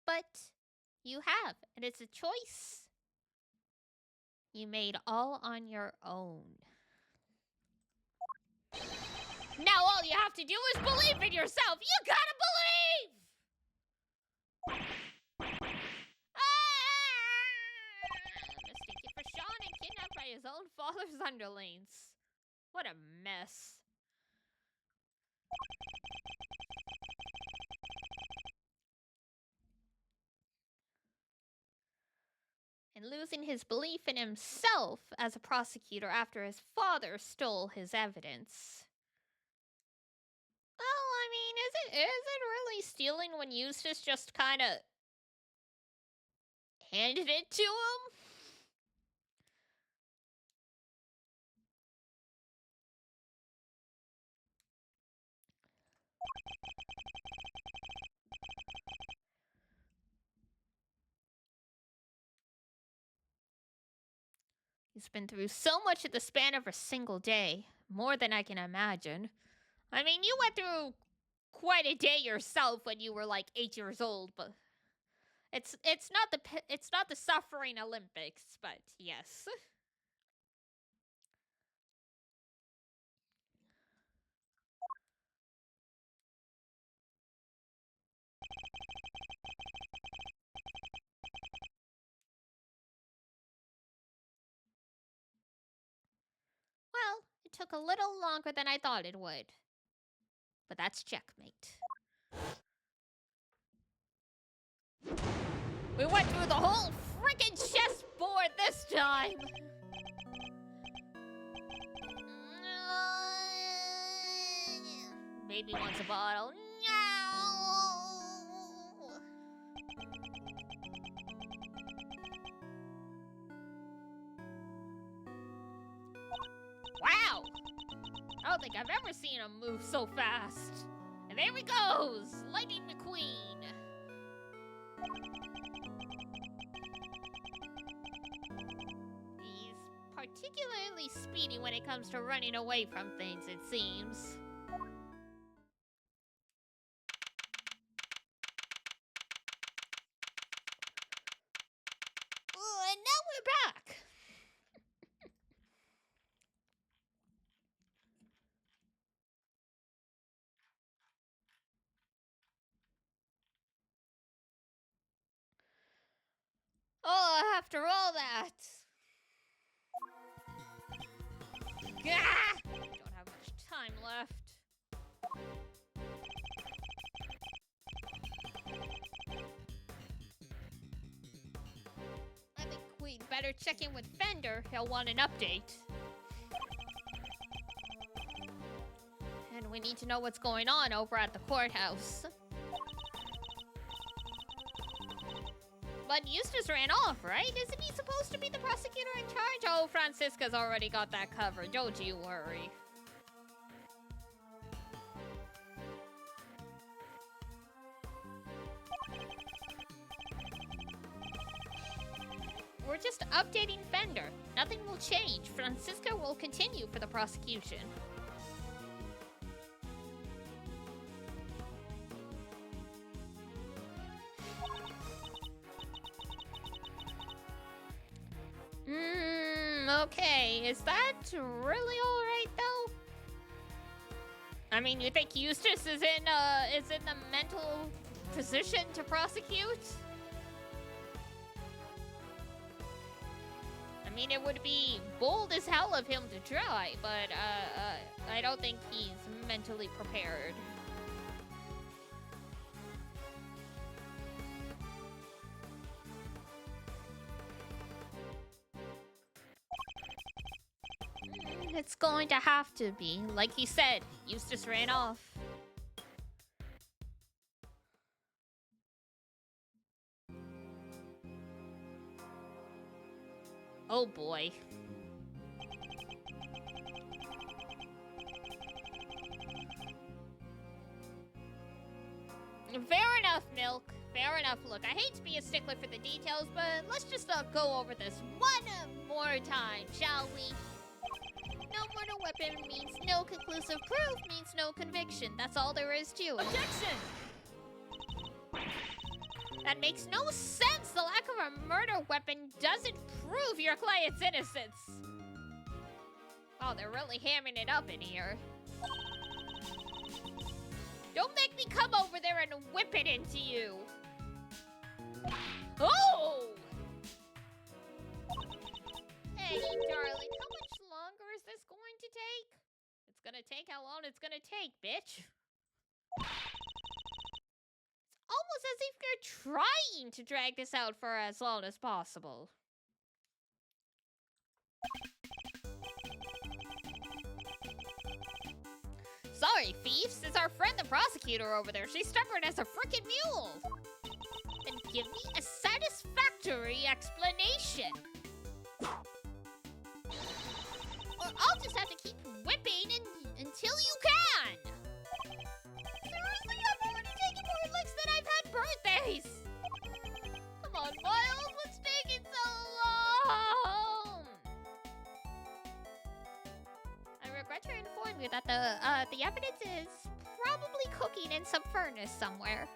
[SPEAKER 1] But you have, and it's a choice you made all on your own. Now all you have to do is believe in yourself. You gotta believe! Mistaken for Sean and kidnapped by his own father's underlings. What a mess. And losing his belief in himself as a prosecutor after his father stole his evidence. Well, I mean, is it really stealing when Eustace just kind of handed it to him? He's been through so much at the span of a single day, more than I can imagine. I mean, you went through quite a day yourself when you were like 8 years old, but it's not the suffering Olympics, but yes. Well, it took a little longer than I thought it would. But that's checkmate. We went through the whole frickin' chessboard this time! Baby wants a bottle. Wow! I don't think I've ever seen him move so fast. And there he goes! Lightning McQueen! He's particularly speedy when it comes to running away from things, it seems. And now we're back! Oh, after all that! Gah! Don't have much time left. I think we'd better check in with Fender. He'll want an update. And we need to know what's going on over at the courthouse. but Eustace ran off, right? Isn't he supposed to be the prosecutor in charge? Oh, Francisca's already got that covered. Don't you worry. We're just updating Fender. Nothing will change. Francisca will continue for the prosecution. Okay. Is that really alright, though? I mean, you think Eustace is in the mental position to prosecute? I mean, it would be bold as hell of him to try, but I don't think he's mentally prepared. It's going to have to be. Like he said, Eustace ran off. Oh boy. Fair enough, Milk. Fair enough. Look, I hate to be a stickler for the details, but let's just go over this one more time, shall we? No mortal weapon means no conclusive proof means no conviction. That's all there is to it.
[SPEAKER 2] Objection!
[SPEAKER 1] That makes no sense! The lack of a murder weapon doesn't prove your client's innocence! Oh, they're really hamming it up in here. Don't make me come over there and whip it into you! Oh! Hey, darling, how much longer is this going to take? It's gonna take how long it's gonna take, bitch. Almost as if you're trying to drag this out for as long as possible. Sorry, thieves. It's our friend the prosecutor over there. She's stubborn as a frickin' mule. Then give me a satisfactory explanation. Or I'll just have to keep whipping until you can. Seriously, I've already taken more licks than I've had birthdays! Come on, Miles, what's taking so long? I regret to inform you that the evidence is probably cooking in some furnace somewhere.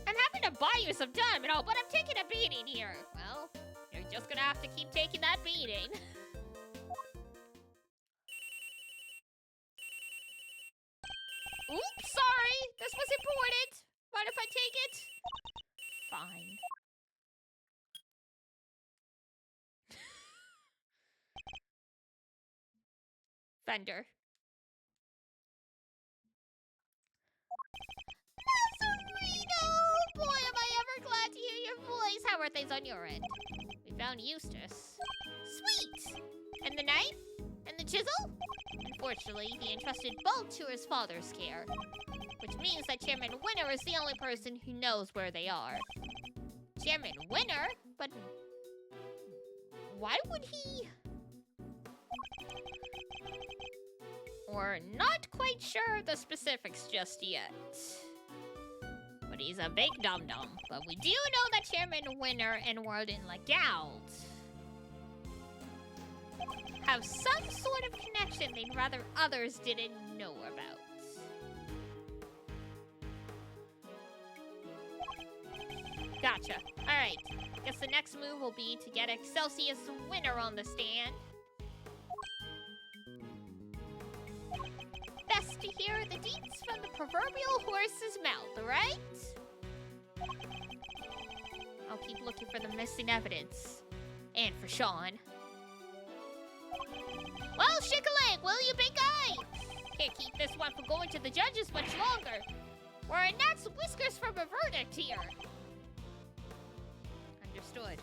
[SPEAKER 1] I'm happy to buy you some time and all, but I'm taking a beating here. Well, you're just gonna have to keep taking that beating. Oops, sorry. This was important. Mind if I take it? Fine. Fender. Mazarino! Boy, am I ever glad to hear your voice. How are things on your end? We found Eustace. Sweet! And the knife? And the chisel? Unfortunately, he entrusted both to his father's care. Which means that Chairman Winner is the only person who knows where they are. Chairman Winner? But why would he? We're not quite sure the specifics just yet. But he's a big dum-dum. But we do know that Chairman Winner and Warden Legault have some sort of connection they'd rather others didn't know about. Gotcha. Alright. Guess the next move will be to get Excelsius Winner on the stand. Best to hear the deets from the proverbial horse's mouth, right? I'll keep looking for the missing evidence. And for Sean. Well, shake a leg, will you, big guy? Can't keep this one from going to the judges much longer. We're a gnat's whiskers from a verdict here. Understood.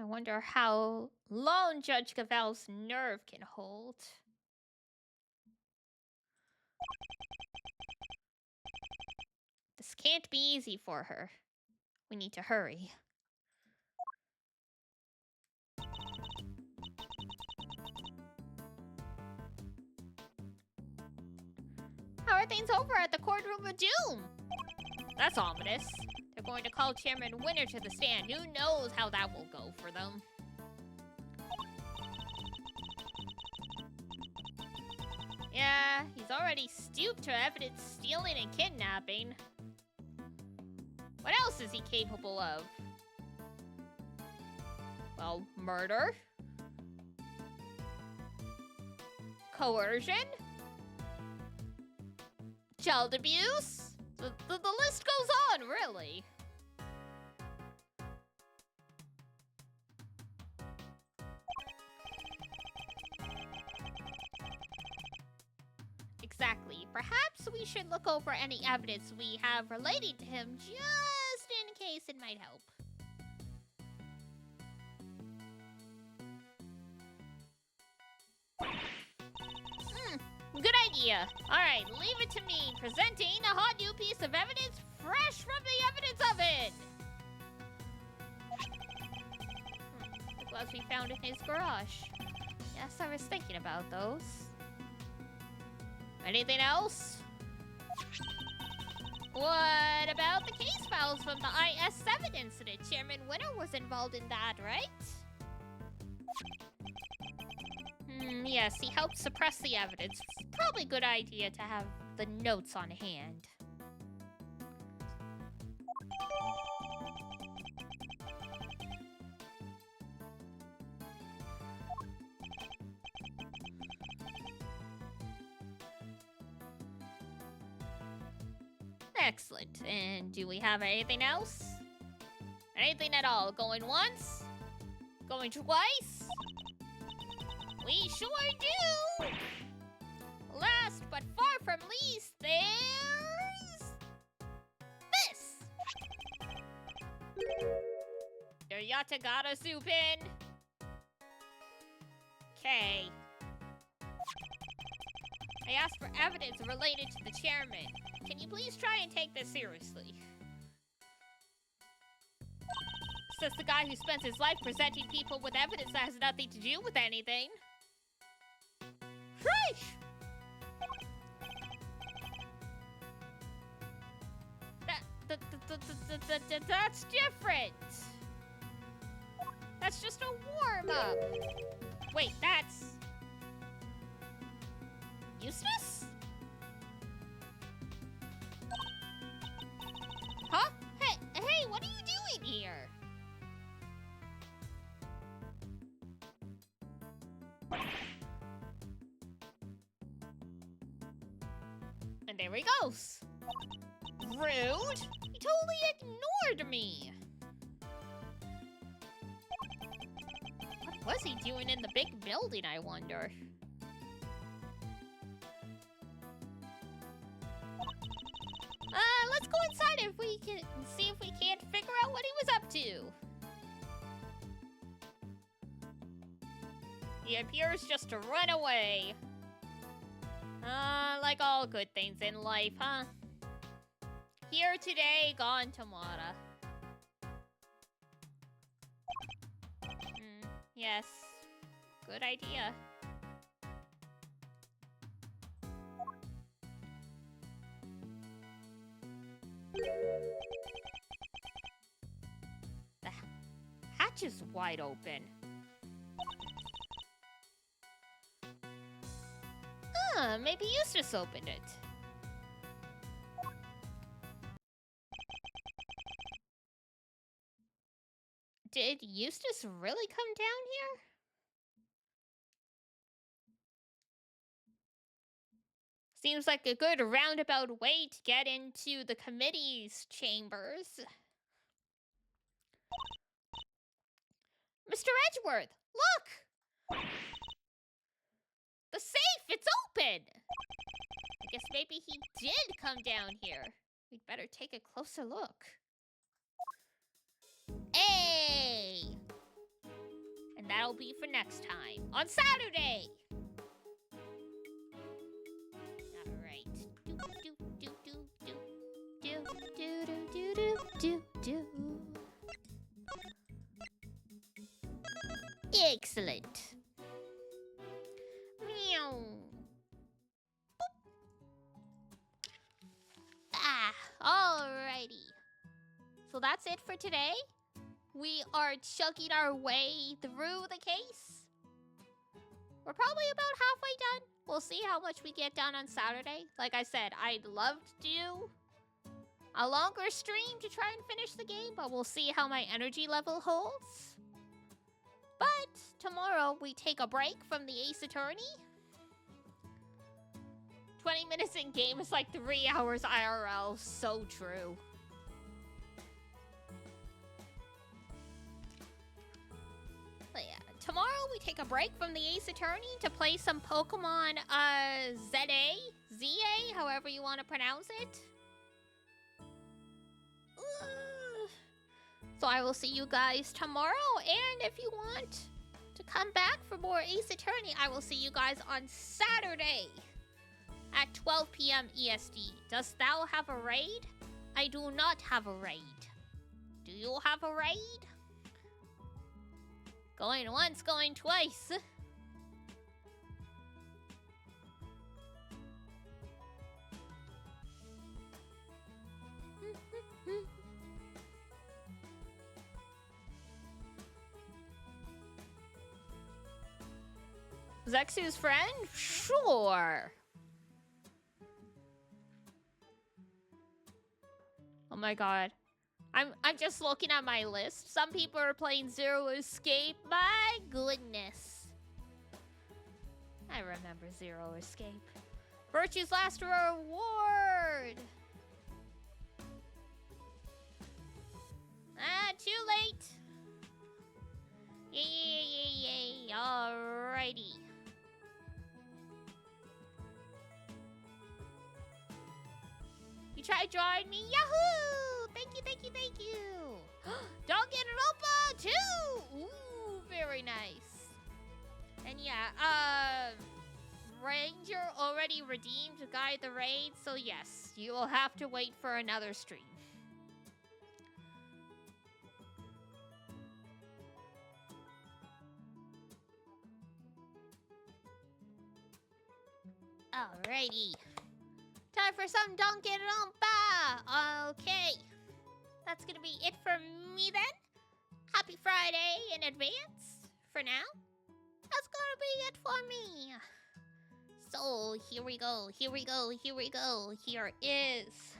[SPEAKER 1] I wonder how long Judge Cavell's nerve can hold. This can't be easy for her. We need to hurry. How are things over at the Courtroom of Doom? That's ominous. They're going to call Chairman Winter to the stand. Who knows how that will go for them? Yeah, he's already stooped to evidence stealing and kidnapping. What else is he capable of? Well, murder? Coercion? Child abuse? The list goes on, really. Exactly. Perhaps we should look over any evidence we have relating to him just in case it might help. Good idea. Alright, leave it to me. Presenting a hot new piece of evidence fresh from the evidence oven. The gloves we found in his garage. Yes, I was thinking about those. Anything else? What about the case files from the IS-7 incident? Chairman Winter was involved in that, right? Yes, he helped suppress the evidence. Probably a good idea to have the notes on hand. Excellent. And do we have anything else? Anything at all? Going once? Going twice? We sure do! Last but far from least, there's... this! Your Yatagata Supin. Okay. I asked for evidence related to the chairman. Can you please try and take this seriously? Says the guy who spends his life presenting people with evidence that has nothing to do with anything. Sheesh! That's different. That's just a warm-up. Wait, that's... Eustace? Huh? Hey, what are you doing here? And there he goes. Rude? He totally ignored me. What was he doing in the big building, I wonder? Let's go inside if we can see if we can't figure out what he was up to. He appears just to run away. Like all good things in life, huh? Here today, gone tomorrow. Yes. Good idea. The hatch is wide open. Maybe Eustace opened it. Did Eustace really come down here? Seems like a good roundabout way to get into the committee's chambers. Mr. Edgeworth, look! The safe, it's open! I guess maybe he did come down here. We'd better take a closer look. Hey! And that'll be for next time on Saturday. Alright. Do. Excellent. Meow. Alrighty. So that's it for today. We are chugging our way through the case. We're probably about halfway done. We'll see how much we get done on Saturday. Like I said, I'd love to do a longer stream to try and finish the game, but we'll see how my energy level holds. But tomorrow we take a break from the Ace Attorney. 20 minutes in game is like 3 hours IRL. So true. But yeah, tomorrow we take a break from the Ace Attorney to play some Pokemon ZA, however you want to pronounce it. So I will see you guys tomorrow, and if you want to come back for more Ace Attorney, I will see you guys on Saturday at 12 p.m. EST. Dost thou have a raid? I do not have a raid. Do you have a raid? Going once, going twice. Zexu's friend? Sure. Oh my god. I'm just looking at my list. Some people are playing Zero Escape. My goodness. I remember Zero Escape. Virtue's Last Reward. Ah, too late. Yay. Alrighty. You tried drawing me? Yahoo! Thank you. Danganronpa too! Ooh, very nice. And yeah, Ranger already redeemed Guide the Raid, so yes, you will have to wait for another stream. Alrighty. Time for some Danganronpa! Okay. That's gonna be it for me then. Happy Friday in advance for now. That's gonna be it for me. So, here we go. Here is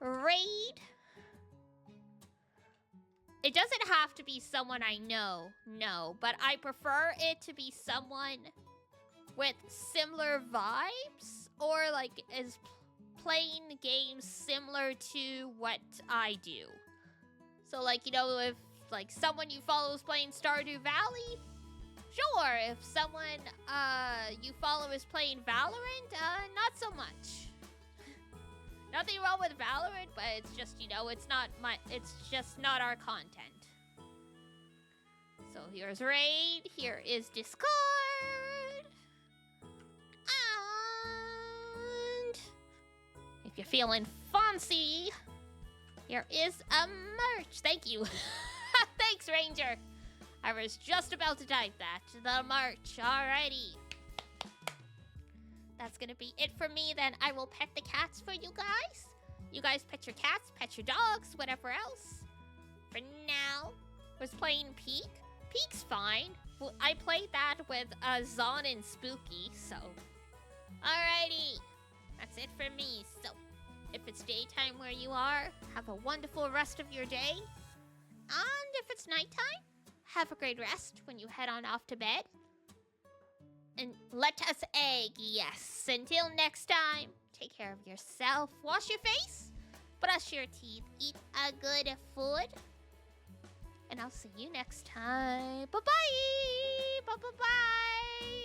[SPEAKER 1] raid. It doesn't have to be someone I know, no, but I prefer it to be someone with similar vibes or like is playing games similar to what I do. So like, you know, if like someone you follow is playing Stardew Valley, sure. If someone you follow is playing Valorant, not so much. Nothing wrong with Valorant, but it's just, you know, it's just not our content. So here's Raid, here is Discord. And if you're feeling fancy, here is a merch. Thank you. Thanks, Ranger. I was just about to type that. The merch. Alrighty. That's gonna be it for me. Then I will pet the cats for you guys. You guys pet your cats, pet your dogs, whatever else. For now, was playing Peak. Peak's fine. Well, I played that with Zon and Spooky, so. Alrighty. That's it for me. So, if it's daytime where you are, have a wonderful rest of your day. And if it's nighttime, have a great rest when you head on off to bed. And let us egg, yes. Until next time, take care of yourself. Wash your face, brush your teeth, eat a good food. And I'll see you next time. Bye-bye. Bye-bye-bye.